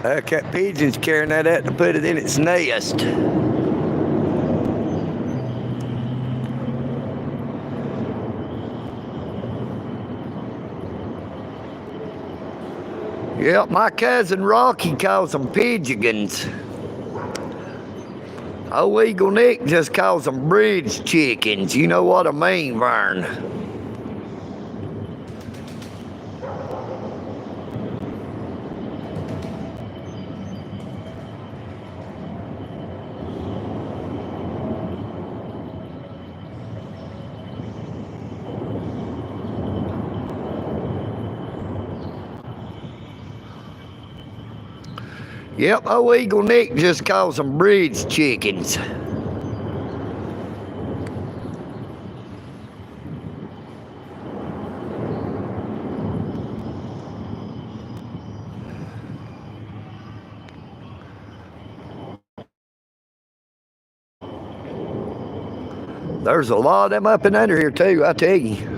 That pigeon's carrying that out to put it in its nest. Yep, my cousin Rocky calls them pigeons. Old EagleNick just calls them bridge chickens. You know what I mean, Vern? Yep, old EagleNick just calls them bridge chickens. There's a lot of them up and under here too, I tell you.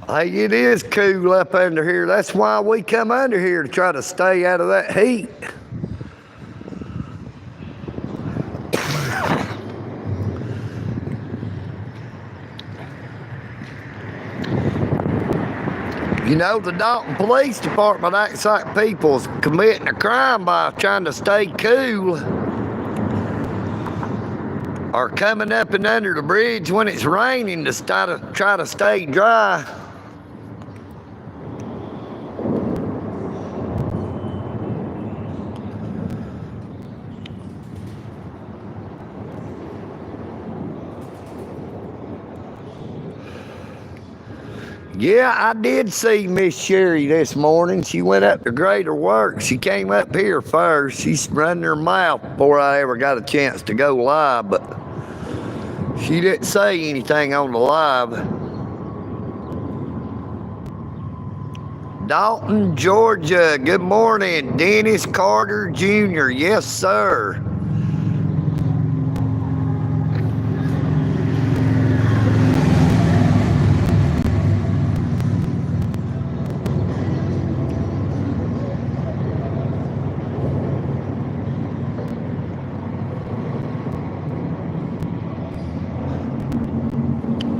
Hey, it is cool up under here. That's why we come under here, to try to stay out of that heat. You know, the Dalton Police Department acts like people's committing a crime by trying to stay cool. Or coming up and under the bridge when it's raining to try to stay dry. Yeah, I did see Miss Sherry this morning. She went up to Greater Work. She came up here first. She's running her mouth before I ever got a chance to go live, but she didn't say anything on the live. Dalton, Georgia. Good morning. Dennis Carter Jr. Yes, sir.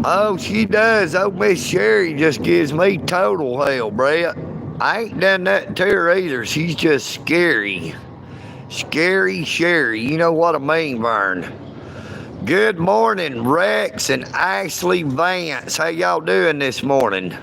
Oh, she does. Oh, Miss Sherry just gives me total hell, Brett. I ain't done that to her either. She's just scary. Scary Sherry. You know what I mean, Vern. Good morning, Rex and Ashley Vance. How y'all doing this morning?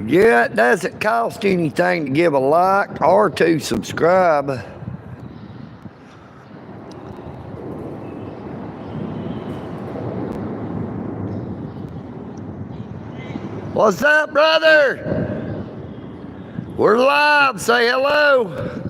Yeah, it doesn't cost anything to give a like or to subscribe. What's up, brother? We're live. Say hello.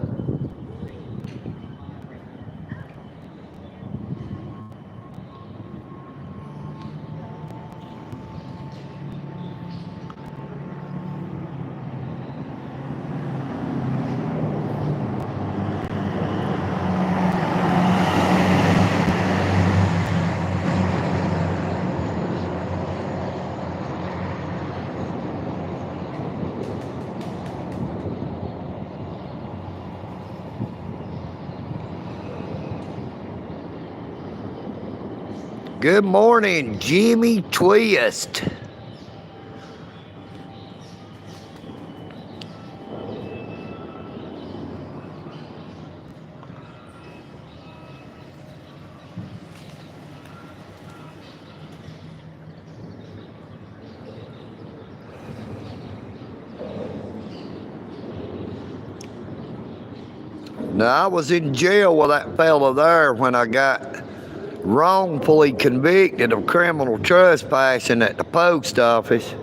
Good morning, Jimmy Twist. Now, I was in jail with that fella there when I got wrongfully convicted of criminal trespassing at the post office.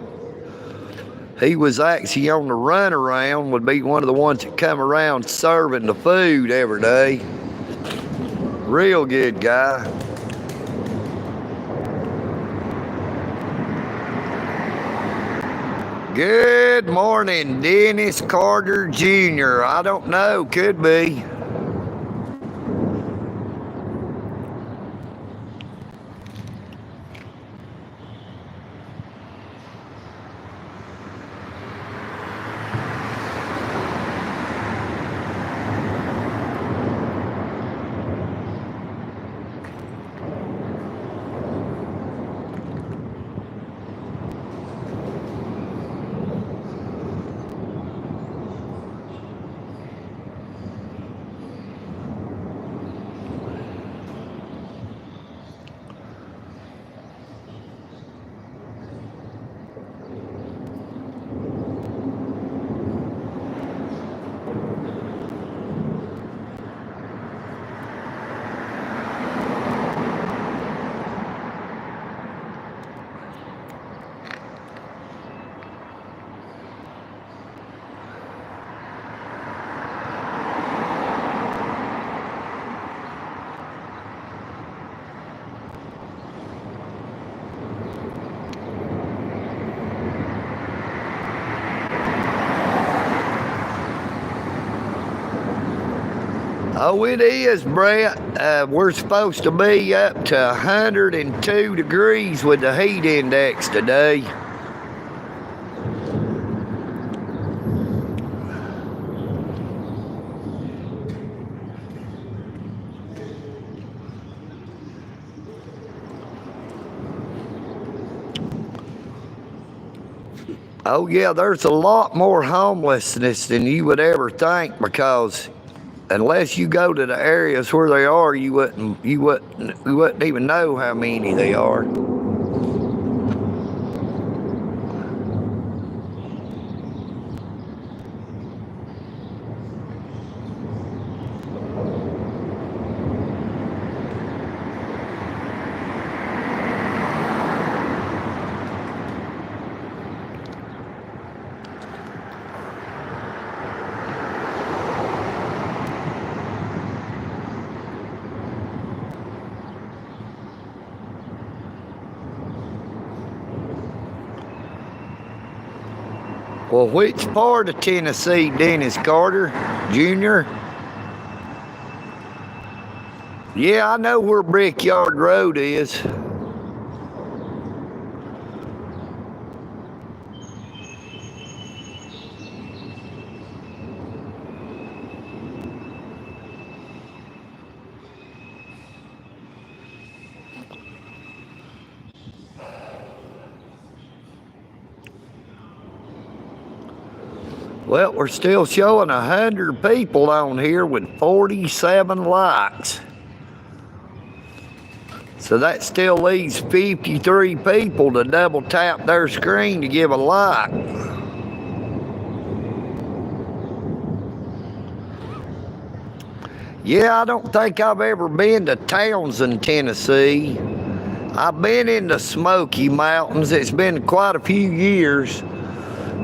He was actually on the runaround, would be one of the ones that come around serving the food every day. Real good guy. Good morning, Dennis Carter Jr. I don't know, could be. Oh, it is, Brett. We're supposed to be up to 102 degrees with the heat index today. Oh yeah, there's a lot more homelessness than you would ever think, because unless you go to the areas where they are, you wouldn't even know how many they are. Well, which part of Tennessee, Dennis Carter Jr.? Yeah, I know where Brickyard Road is. Well, we're still showing 100 people on here with 47 likes. So that still leaves 53 people to double tap their screen to give a like. Yeah, I don't think I've ever been to Townsend, Tennessee. I've been in the Smoky Mountains. It's been quite a few years.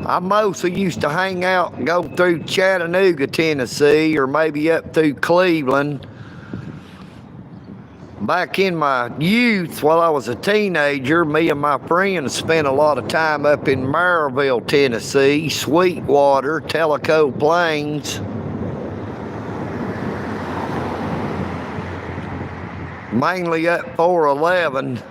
I mostly used to hang out and go through Chattanooga, Tennessee, or maybe up through Cleveland. Back in my youth, while I was a teenager, me and my friends spent a lot of time up in Maryville, Tennessee, Sweetwater, Tellico Plains. Mainly up 411.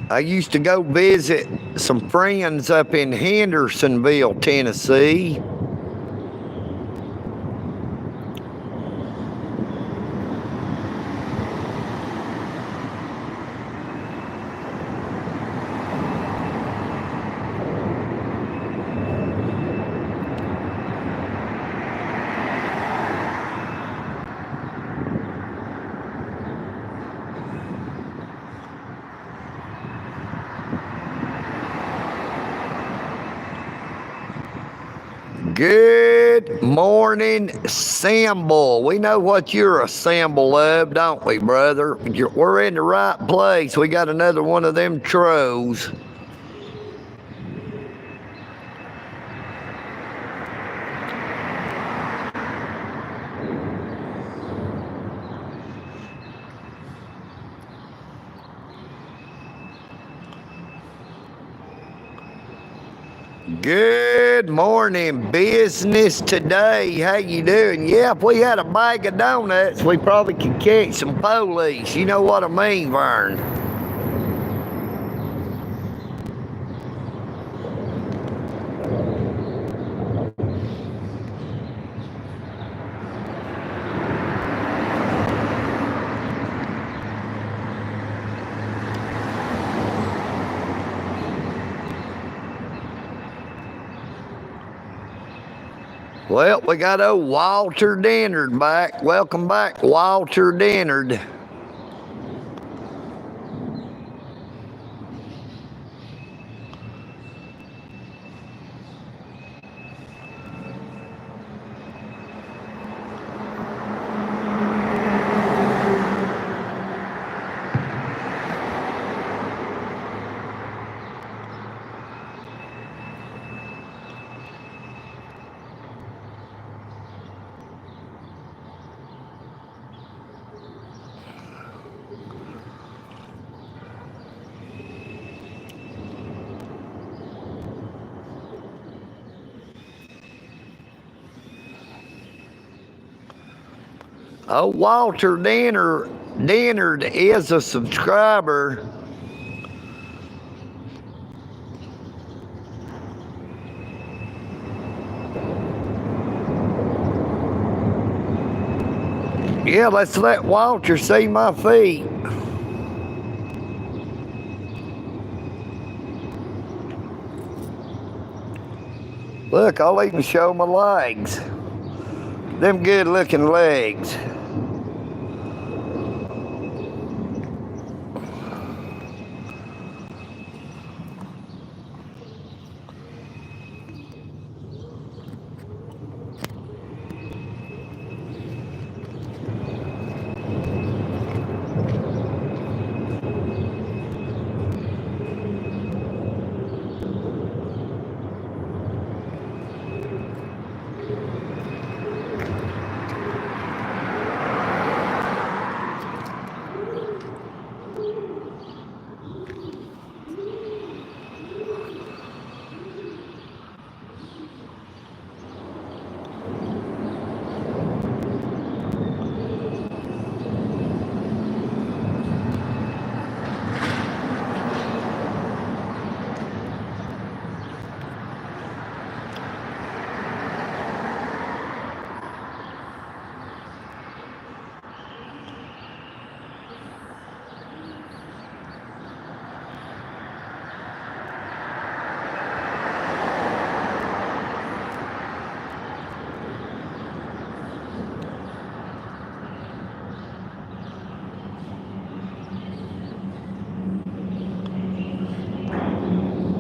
I used to go visit some friends up in Hendersonville, Tennessee. Good morning, symbol. We know what you're a symbol of, don't we, brother? We're in the right place. We got another one of them trolls. Good morning, business today. How you doing? Yeah, if we had a bag of donuts, we probably could catch some police. You know what I mean, Vern? Well, we got old Walter Dennard back. Welcome back, Walter Dennard. Oh, Walter Dennard is a subscriber. Yeah, let's let Walter see my feet. Look, I'll even show my legs. Them good looking legs.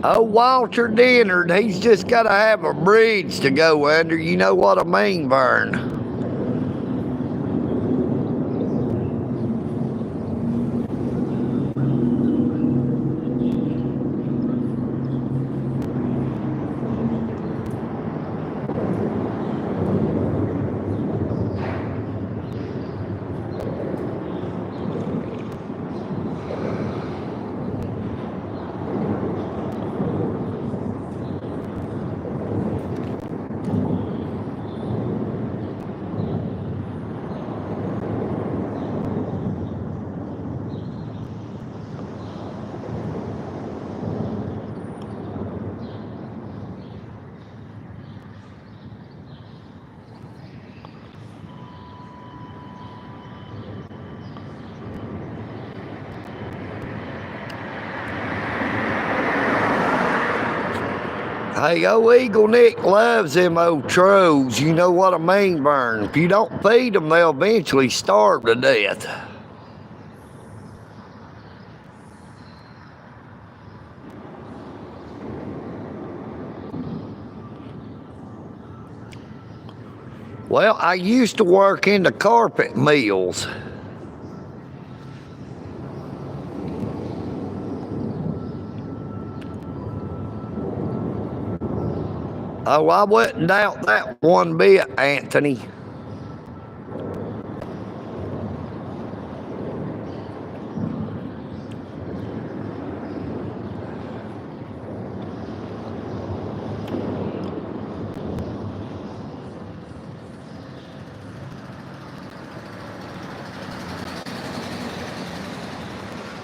Oh, Walter Dennard, he's just got to have a bridge to go under. You know what I mean, Vern? Hey, old EagleNick loves them old trolls. You know what I mean, Vern? If you don't feed them, they'll eventually starve to death. Well, I used to work in the carpet mills. Oh, I wouldn't doubt that one bit, Anthony.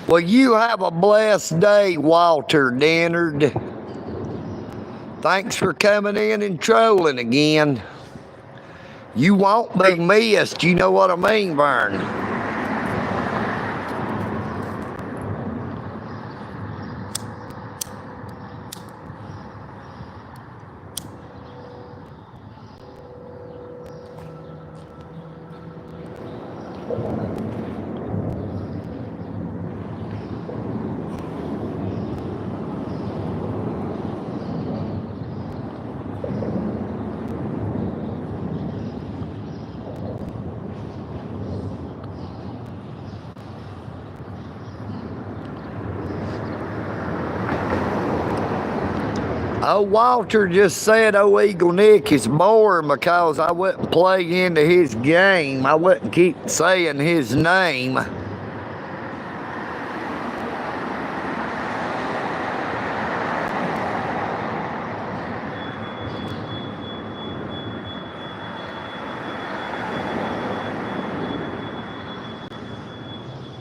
Well, you have a blessed day, Walter Dennard. Thanks for coming in and trolling again. You won't be missed, you know what I mean, Vern? Oh, Walter just said, oh, EagleNick is boring because I wouldn't play into his game. I wouldn't keep saying his name.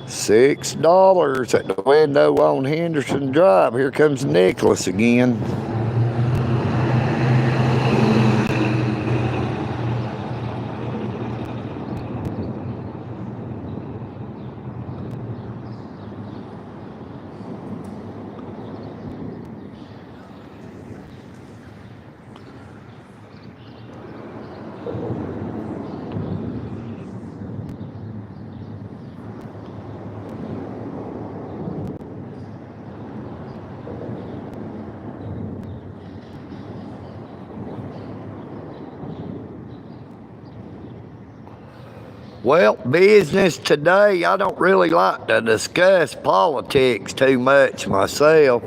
$6 at the window on Henderson Drive. Here comes Nicholas again. Well, business today, I don't really like to discuss politics too much myself.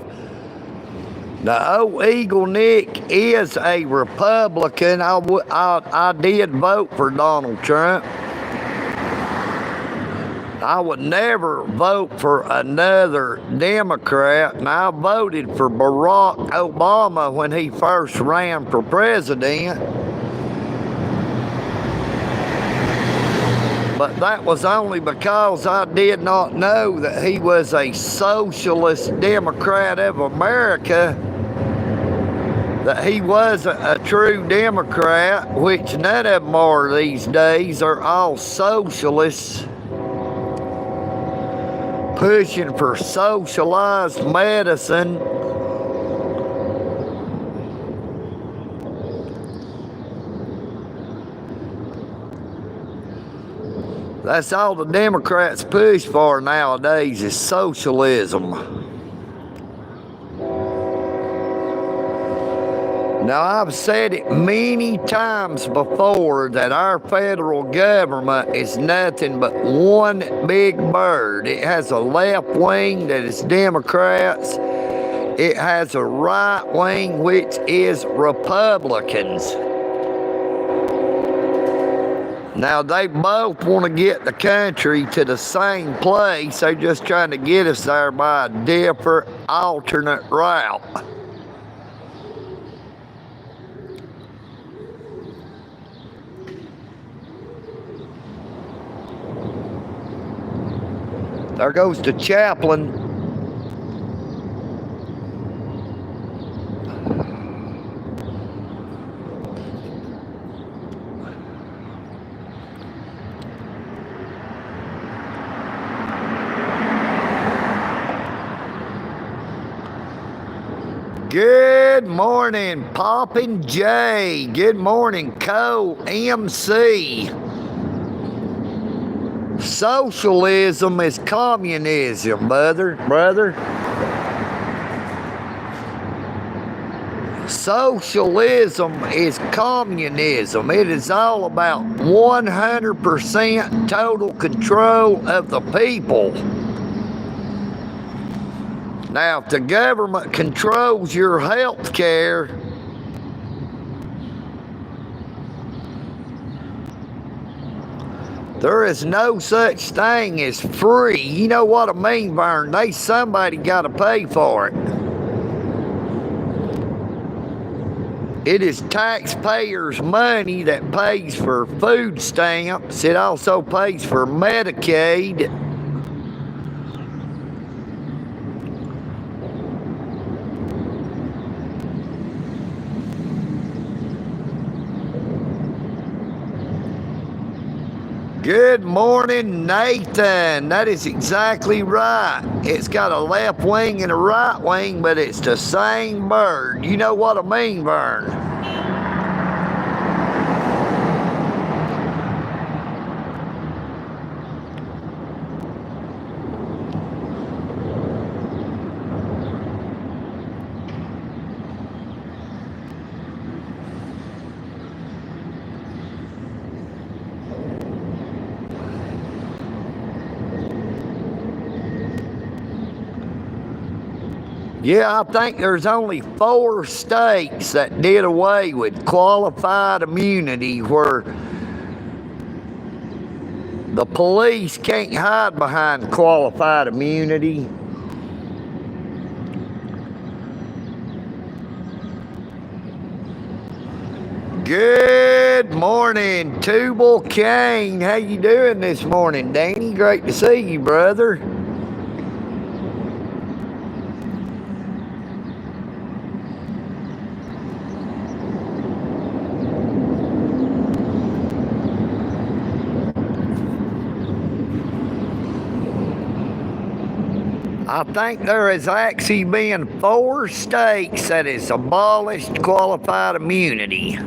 The old EagleNick is a Republican. I did vote for Donald Trump. I would never vote for another Democrat, and I voted for Barack Obama when he first ran for president. But that was only because I did not know that he was a socialist Democrat of America, that he wasn't a true Democrat, which none of them are these days. They're all socialists, pushing for socialized medicine. That's all the Democrats push for nowadays is socialism. Now, I've said it many times before that our federal government is nothing but one big bird. It has a left wing that is Democrats. It has a right wing which is Republicans. Now, they both want to get the country to the same place. They're just trying to get us there by a different, alternate route. There goes the chaplain. Good morning, Poppin' J. Good morning, Co MC. Socialism is communism, brother. Socialism is communism. It is all about 100% total control of the people. Now, if the government controls your health care, there is no such thing as free. You know what I mean, Vern? Somebody got to pay for it. It is taxpayers' money that pays for food stamps. It also pays for Medicaid. Good morning, Nathan. That is exactly right. It's got a left wing and a right wing, but it's the same bird. You know what I mean, Vern? Yeah, I think there's only 4 states that did away with qualified immunity where the police can't hide behind qualified immunity. Good morning, Tubal Kane. How you doing this morning, Danny? Great to see you, brother. I think there has actually been 4 states that has abolished qualified immunity.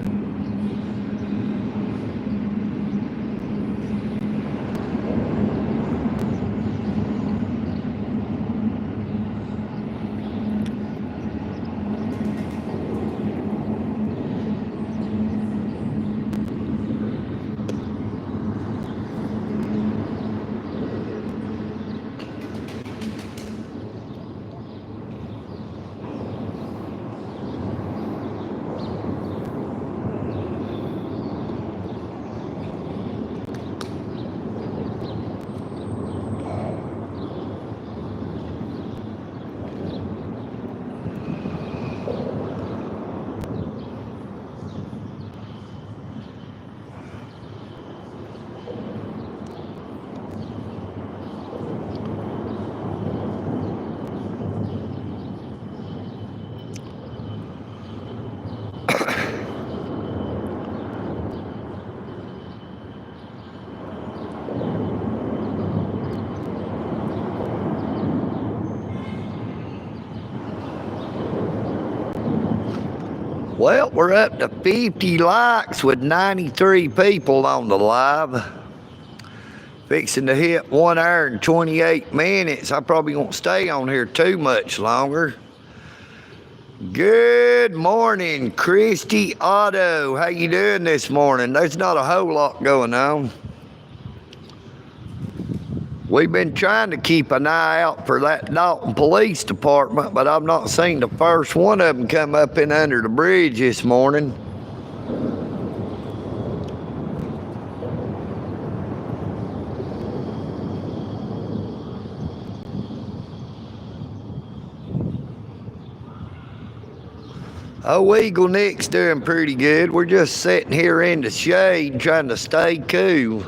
Well, we're up to 50 likes with 93 people on the live. Fixing to hit 1 hour and 28 minutes. I probably won't stay on here too much longer. Good morning, Christy Otto. How you doing this morning? There's not a whole lot going on. We've been trying to keep an eye out for that Dalton Police Department, but I've not seen the first one of them come up in under the bridge this morning. Oh, EagleNick's doing pretty good. We're just sitting here in the shade trying to stay cool.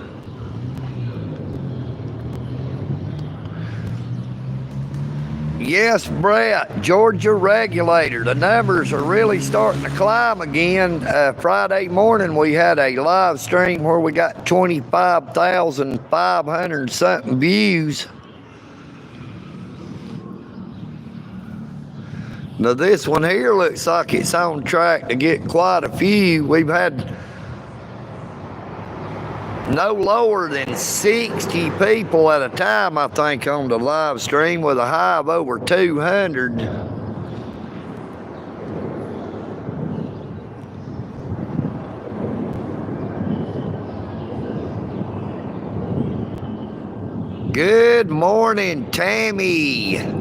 Yes, Brett, Georgia regulator. The numbers are really starting to climb again. Friday morning we had a live stream where we got 25,500 something views. Now this one here looks like it's on track to get quite a few. We've had no lower than 60 people at a time, I think, on the live stream with a high of over 200. Good morning, Tammy.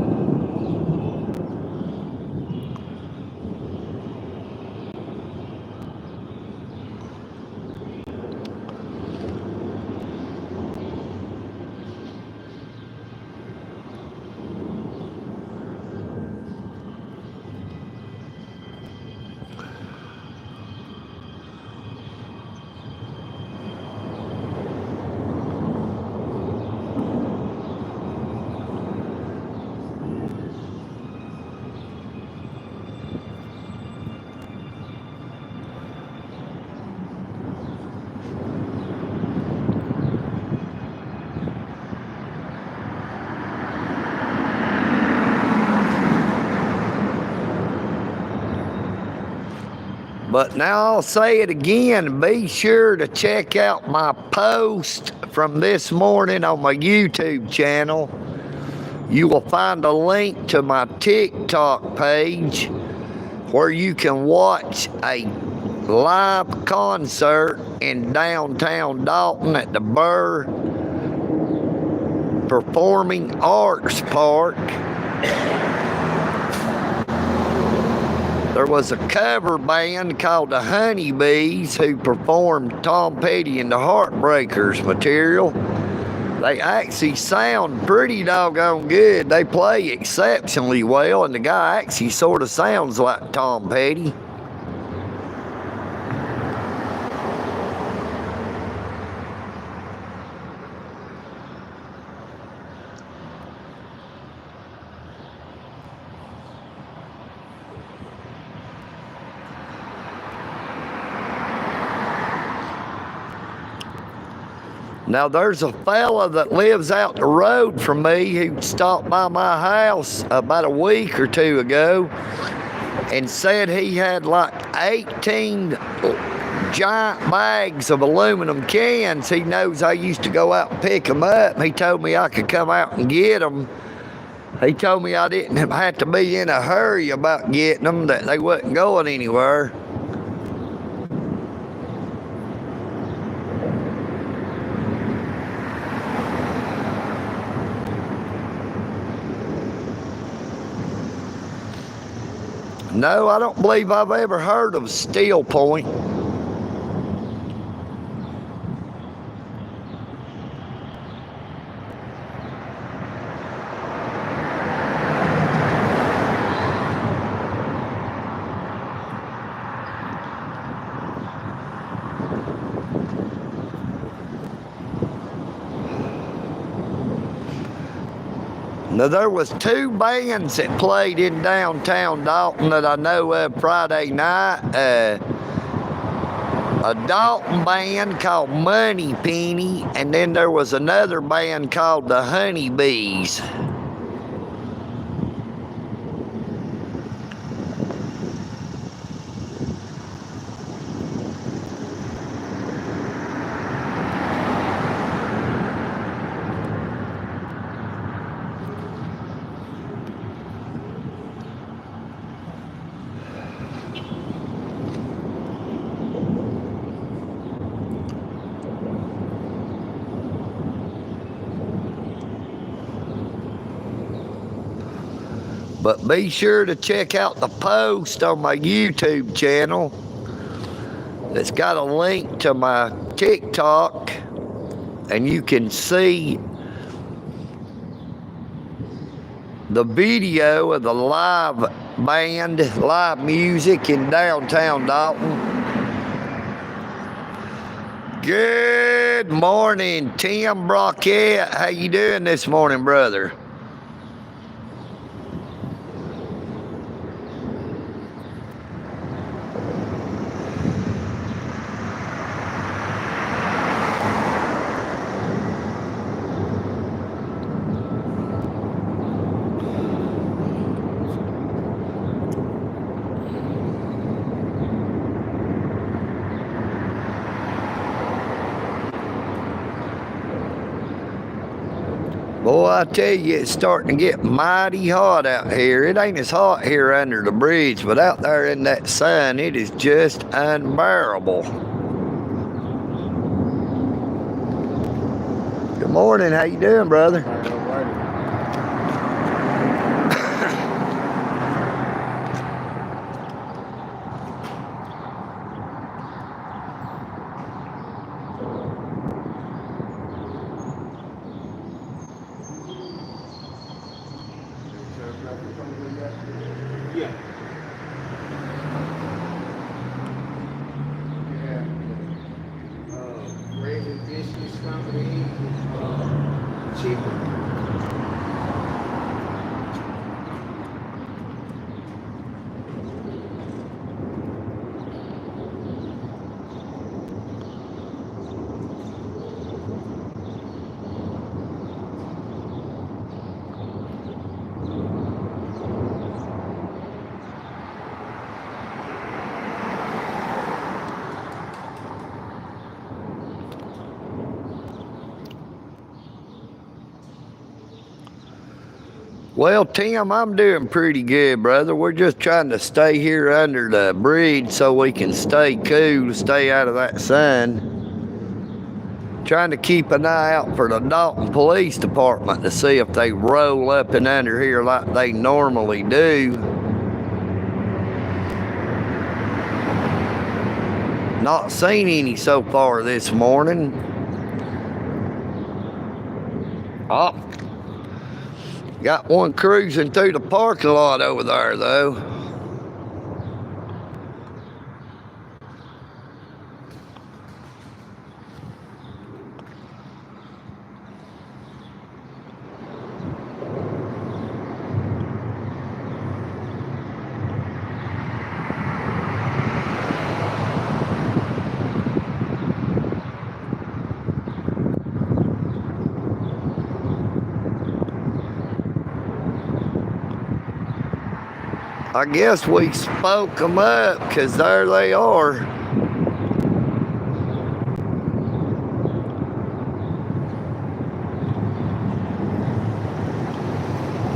But now I'll say it again, be sure to check out my post from this morning on my YouTube channel. You will find a link to my TikTok page where you can watch a live concert in downtown Dalton at the VERN Performing Arts Park. There was a cover band called the Honeybees who performed Tom Petty and the Heartbreakers material. They actually sound pretty doggone good. They play exceptionally well, and the guy actually sort of sounds like Tom Petty. Now, there's a fella that lives out the road from me who stopped by my house about a week or two ago and said he had like 18 giant bags of aluminum cans. He knows I used to go out and pick them up. He told me I could come out and get them. He told me I didn't have to be in a hurry about getting them, that they wasn't going anywhere. No, I don't believe I've ever heard of Steel Point. Now, there was two bands that played in downtown Dalton that I know of Friday night. A Dalton band called Money Penny, and then there was another band called the Honeybees. But be sure to check out the post on my YouTube channel. It's got a link to my TikTok, and you can see the video of the live band, live music in downtown Dalton. Good morning, Tim Brockett. How you doing this morning, brother? Boy, I tell you, it's starting to get mighty hot out here. It ain't as hot here under the bridge, but out there in that sun, it is just unbearable. Good morning. How you doing, brother? Yeah. Raising dishes company, cheaper. Well, Tim, I'm doing pretty good, brother. We're just trying to stay here under the bridge so we can stay cool, stay out of that sun. Trying to keep an eye out for the Dalton Police Department to see if they roll up and under here like they normally do. Not seen any so far this morning. Oh. Got one cruising through the parking lot over there, though. I guess we spoke them up, because there they are.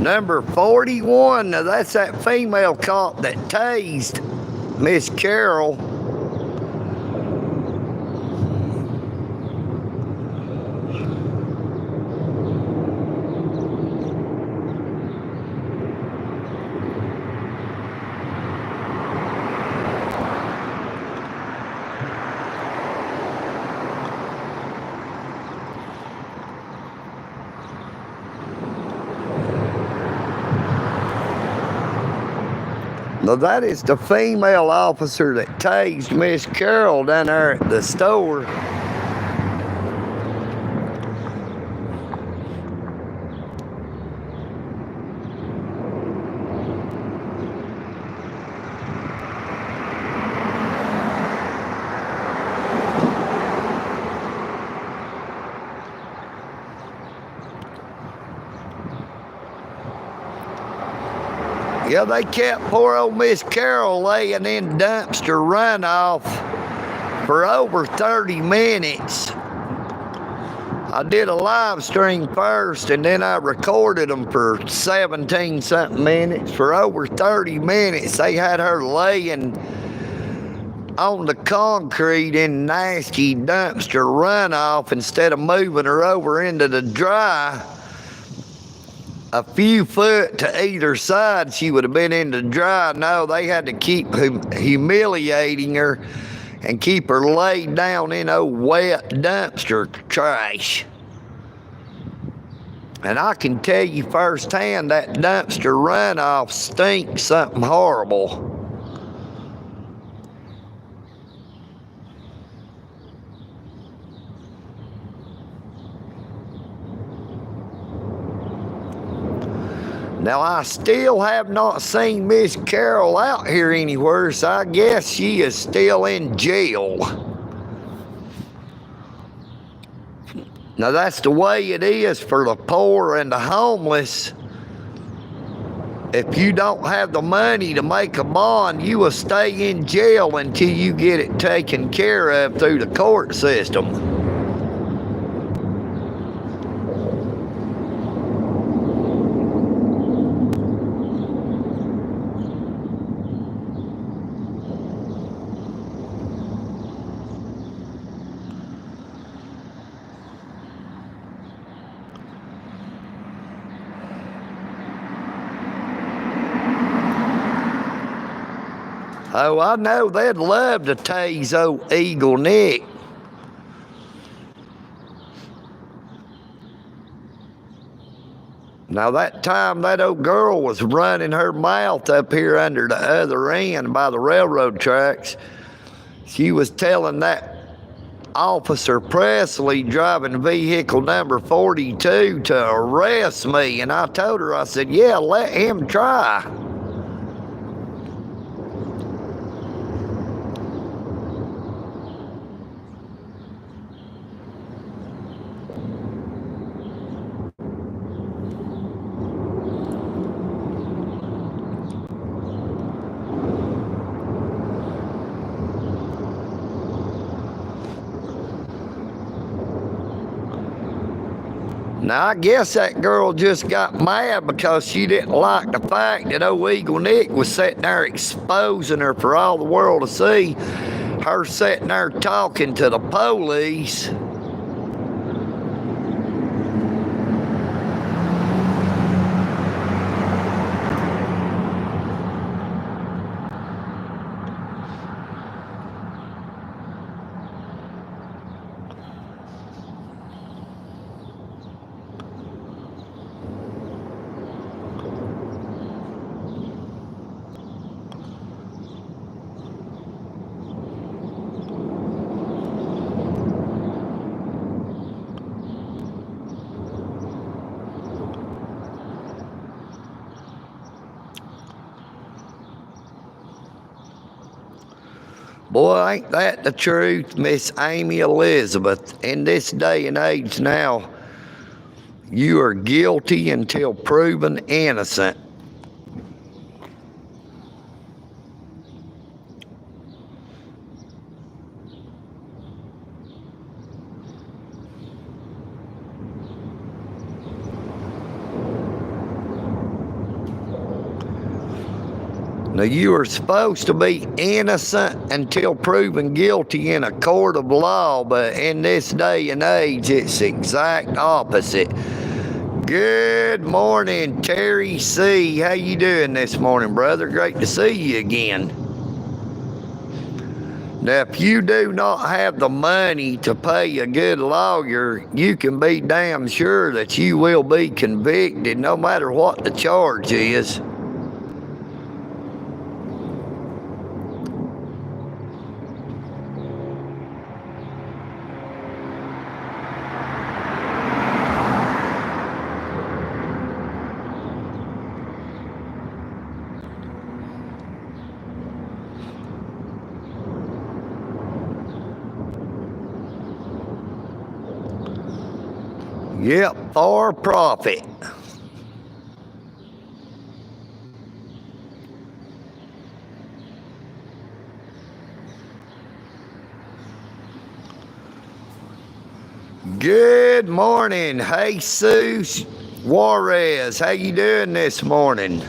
Number 41, now that's that female cop that tased Miss Carol. Now that is the female officer that tased Miss Carol down there at the store. Yeah, they kept poor old Miss Carol laying in dumpster runoff for over 30 minutes. I did a live stream first, and then I recorded them for 17-something minutes. For over 30 minutes, they had her laying on the concrete in nasty dumpster runoff instead of moving her over into the dry. a few foot to either side, she would have been in the dry. No, they had to keep humiliating her and keep her laid down in old wet dumpster trash. And I can tell you firsthand that dumpster runoff stinks something horrible. Now, I still have not seen Miss Carol out here anywhere, so I guess she is still in jail. Now, that's the way it is for the poor and the homeless. If you don't have the money to make a bond, you will stay in jail until you get it taken care of through the court system. Oh, I know they'd love to tase old EagleNick. Now, that time that old girl was running her mouth up here under the other end by the railroad tracks, she was telling that Officer Presley driving vehicle number 42 to arrest me. And I told her, I said, yeah, let him try. Now, I guess that girl just got mad because she didn't like the fact that old EagleNick was sitting there exposing her for all the world to see. Her sitting there talking to the police. Boy, ain't that the truth, Miss Amy Elizabeth. In this day and age now, you are guilty until proven innocent. Now, you are supposed to be innocent until proven guilty in a court of law, but in this day and age, it's the exact opposite. Good morning, Terry C. How you doing this morning, brother? Great to see you again. Now, if you do not have the money to pay a good lawyer, you can be damn sure that you will be convicted no matter what the charge is. Yep, for profit. Good morning, Jesus Juarez. How you doing this morning?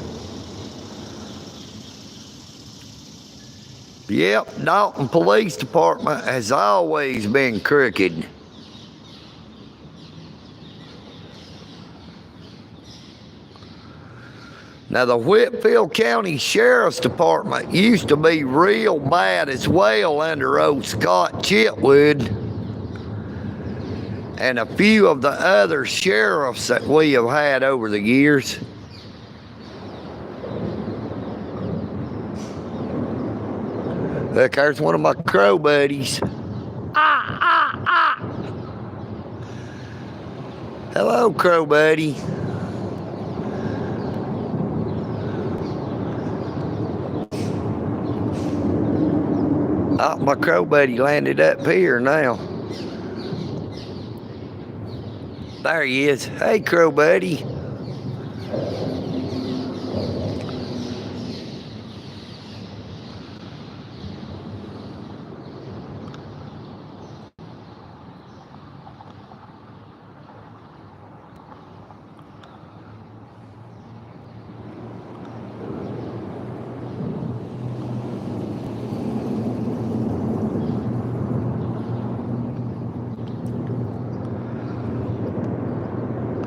Yep, Dalton Police Department has always been crooked. Now, the Whitfield County Sheriff's Department used to be real bad as well under old Scott Chitwood and a few of the other sheriffs that we have had over the years. Look, there's one of my crow buddies. Hello, crow buddy. Oh, my crow buddy landed up here now. There he is. Hey, crow buddy.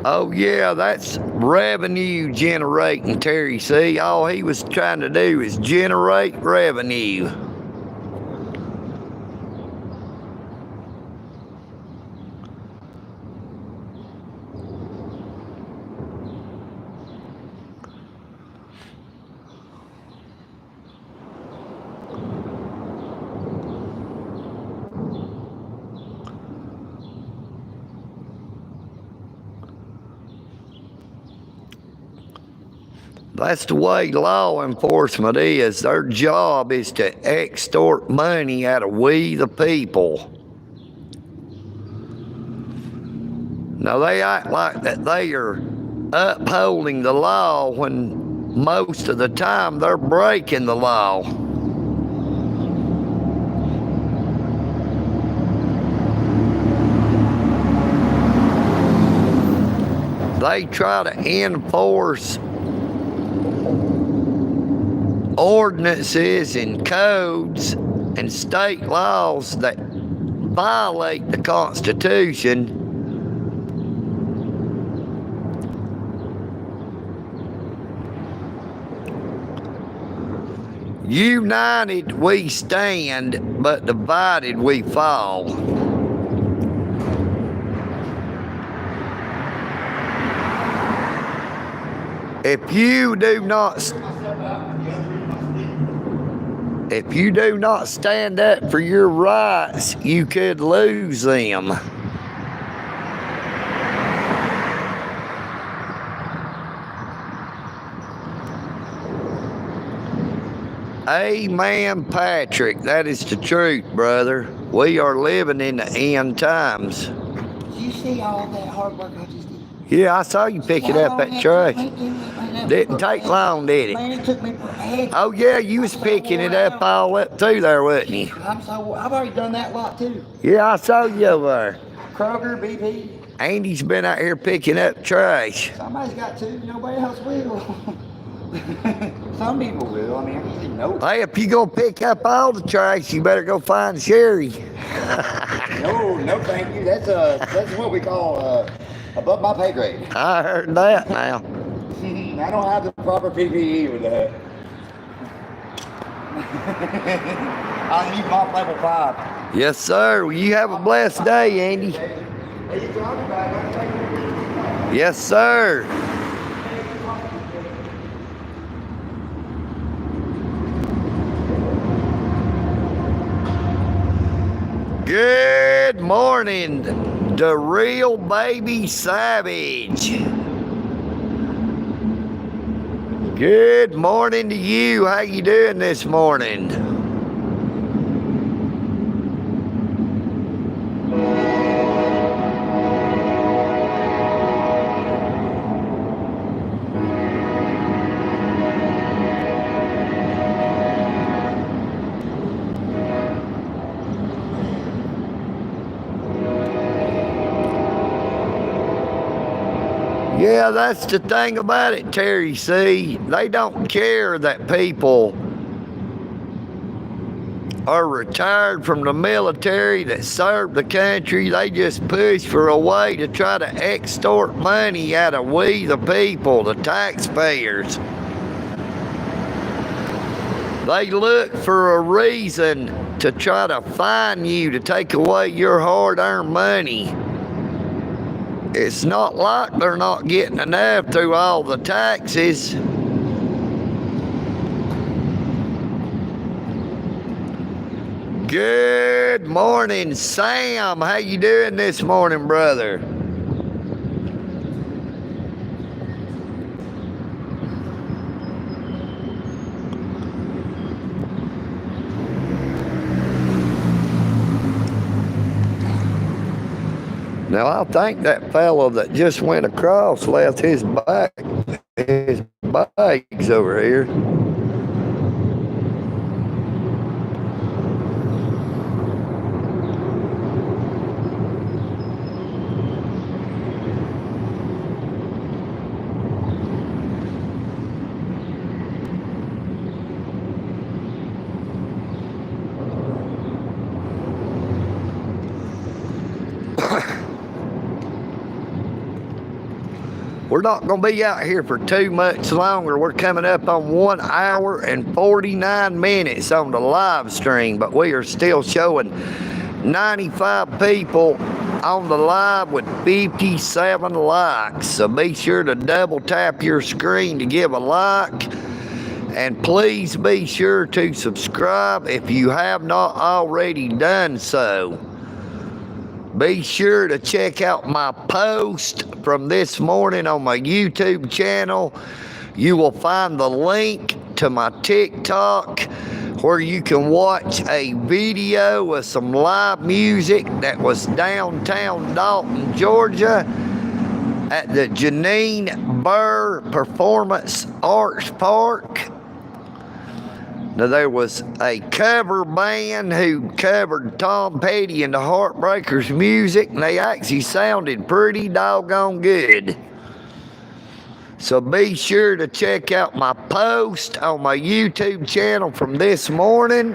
Oh yeah, that's revenue generating, Terry. See, all he was trying to do is generate revenue. That's the way law enforcement is. Their job is to extort money out of we the people. Now they act like that they are upholding the law when most of the time they're breaking the law. They try to enforce ordinances and codes and state laws that violate the Constitution. United we stand, but divided we fall. If you do not stand up for your rights, you could lose them. Amen, Patrick. That is the truth, brother. We are living in the end times. Did you see all that hard work I just did? Yeah, I saw you picking up that trash. Didn't take long, did it? Man, it took me forever. Oh yeah, you was picking it up all up through there, wasn't you? I've already done that lot too. Yeah, I saw you over there. Kroger, BP. Andy's been out here picking up trash. Somebody's got to. Nobody else will. Some people will. I mean, I just didn't know. Hey, if you gonna pick up all the trash, you better go find Sherry. No, thank you. That's what we call above my pay grade. I heard that now. I don't have the proper PPE with that. I need my level 5. Yes, sir. Well, you have a blessed day, Andy. Yes, sir. Good morning, the real baby savage. Good morning to you. How you doing this morning? Yeah, that's the thing about it, Terry. See, they don't care that people are retired from the military that serve the country. They just push for a way to try to extort money out of we the people, the taxpayers. They look for a reason to try to fine you, to take away your hard-earned money. It's not like they're not getting enough through all the taxes. Good morning, Sam. How you doing this morning, brother? Now, I think that fellow that just went across left his bags over here. We're not going to be out here for too much longer. We're coming up on 1 hour and 49 minutes on the live stream, but we are still showing 95 people on the live with 57 likes. So be sure to double tap your screen to give a like. And please be sure to subscribe if you have not already done so. Be sure to check out my post from this morning on my YouTube channel. You will find the link to my TikTok where you can watch a video of some live music that was downtown Dalton, Georgia at the Janine Burr Performance Arts Park. Now, there was a cover band who covered Tom Petty and the Heartbreakers music, and they actually sounded pretty doggone good. So be sure to check out my post on my YouTube channel from this morning.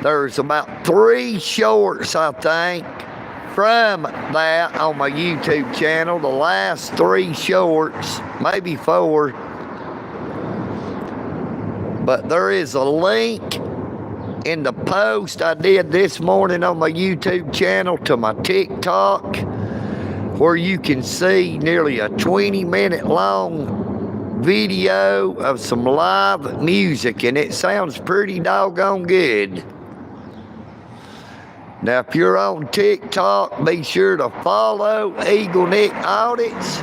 There's about 3 shorts, I think, from that on my YouTube channel. The last 3 shorts, maybe 4. But there is a link in the post I did this morning on my YouTube channel to my TikTok where you can see nearly a 20-minute long video of some live music, and it sounds pretty doggone good. Now, if you're on TikTok, be sure to follow EagleNick Audits.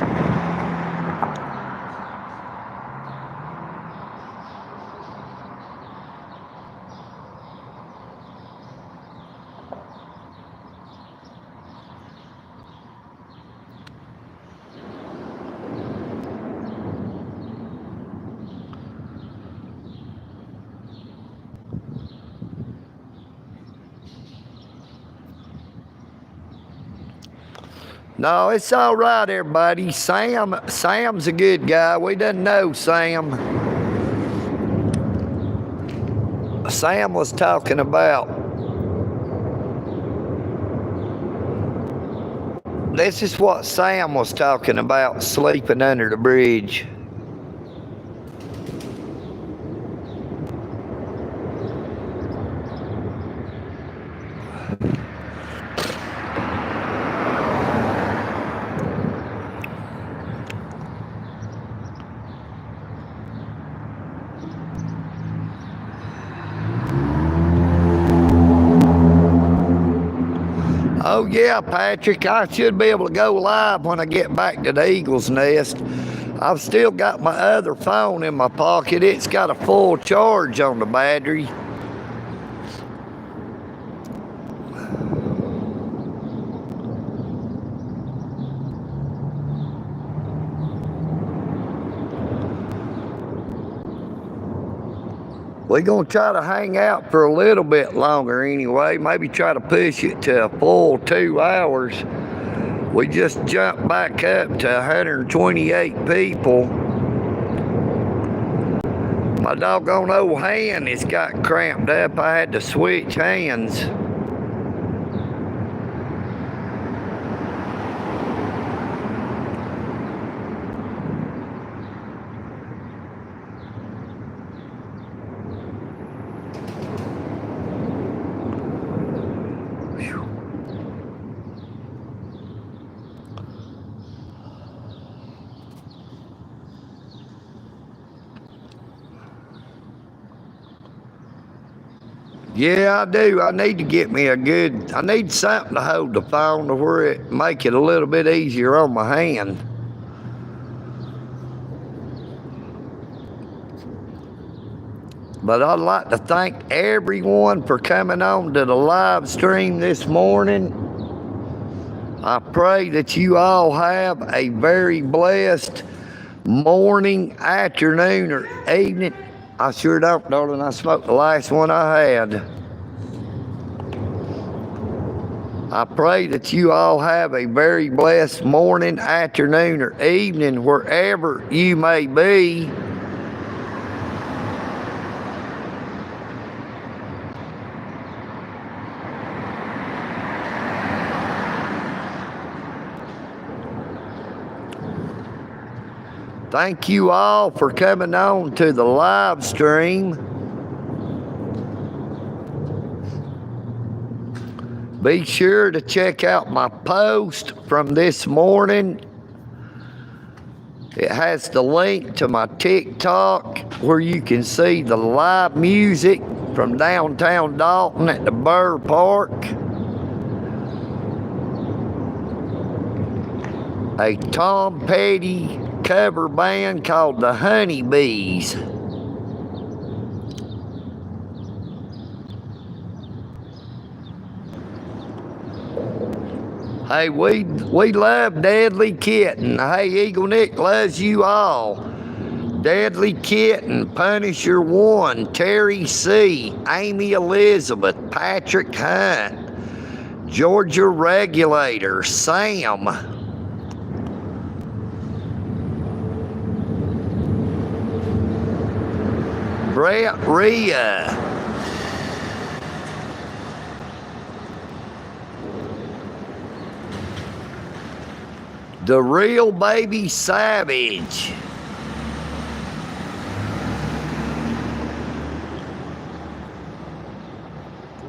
No, it's all right, everybody. Sam's a good guy. We didn't know Sam. Sam was talking about, this is what Sam was talking about, sleeping under the bridge. Oh yeah, Patrick, I should be able to go live when I get back to the Eagle's Nest. I've still got my other phone in my pocket. It's got a full charge on the battery. We're going to try to hang out for a little bit longer anyway. Maybe try to push it to a full 2 hours. We just jumped back up to 128 people. My doggone old hand has got cramped up. I had to switch hands. Yeah, I do. I need to get me I need something to hold the phone to where it make it a little bit easier on my hand. But I'd like to thank everyone for coming on to the live stream this morning. I pray that you all have a very blessed morning, afternoon, or evening. I sure don't, darling. I smoked the last one I had. I pray that you all have a very blessed morning, afternoon, or evening, wherever you may be. Thank you all for coming on to the live stream. Be sure to check out my post from this morning. It has the link to my TikTok where you can see the live music from downtown Dalton at the Burr Park. A Tom Petty cover band called the Honeybees. Hey, we love Deadly Kitten. Hey, EagleNick loves you all. Deadly Kitten, Punisher 1, Terry C, Amy Elizabeth, Patrick Hunt, Georgia Regulator, Sam, Brett Rhea, The Real Baby Savage,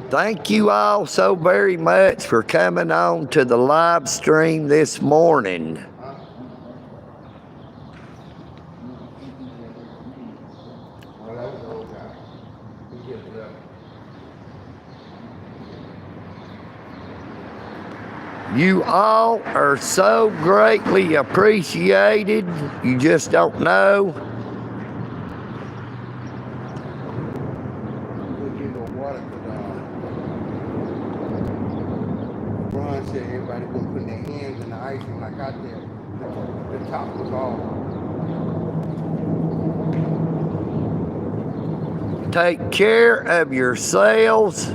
thank you all so very much for coming on to the live stream this morning. You all are so greatly appreciated. You just don't know. Ron said everybody was putting their hands in the icing like I did. The top was off. Take care of yourselves,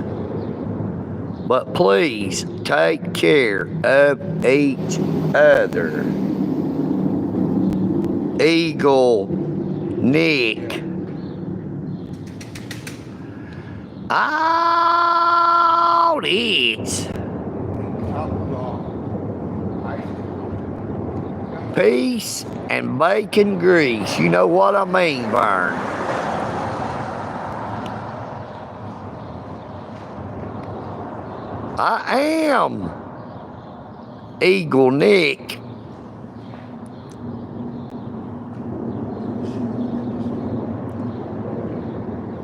but please take care of each other. EagleNick. AUDITS. Peace and bacon grease. You know what I mean, VERN. I am EagleNick.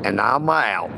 And I'm out.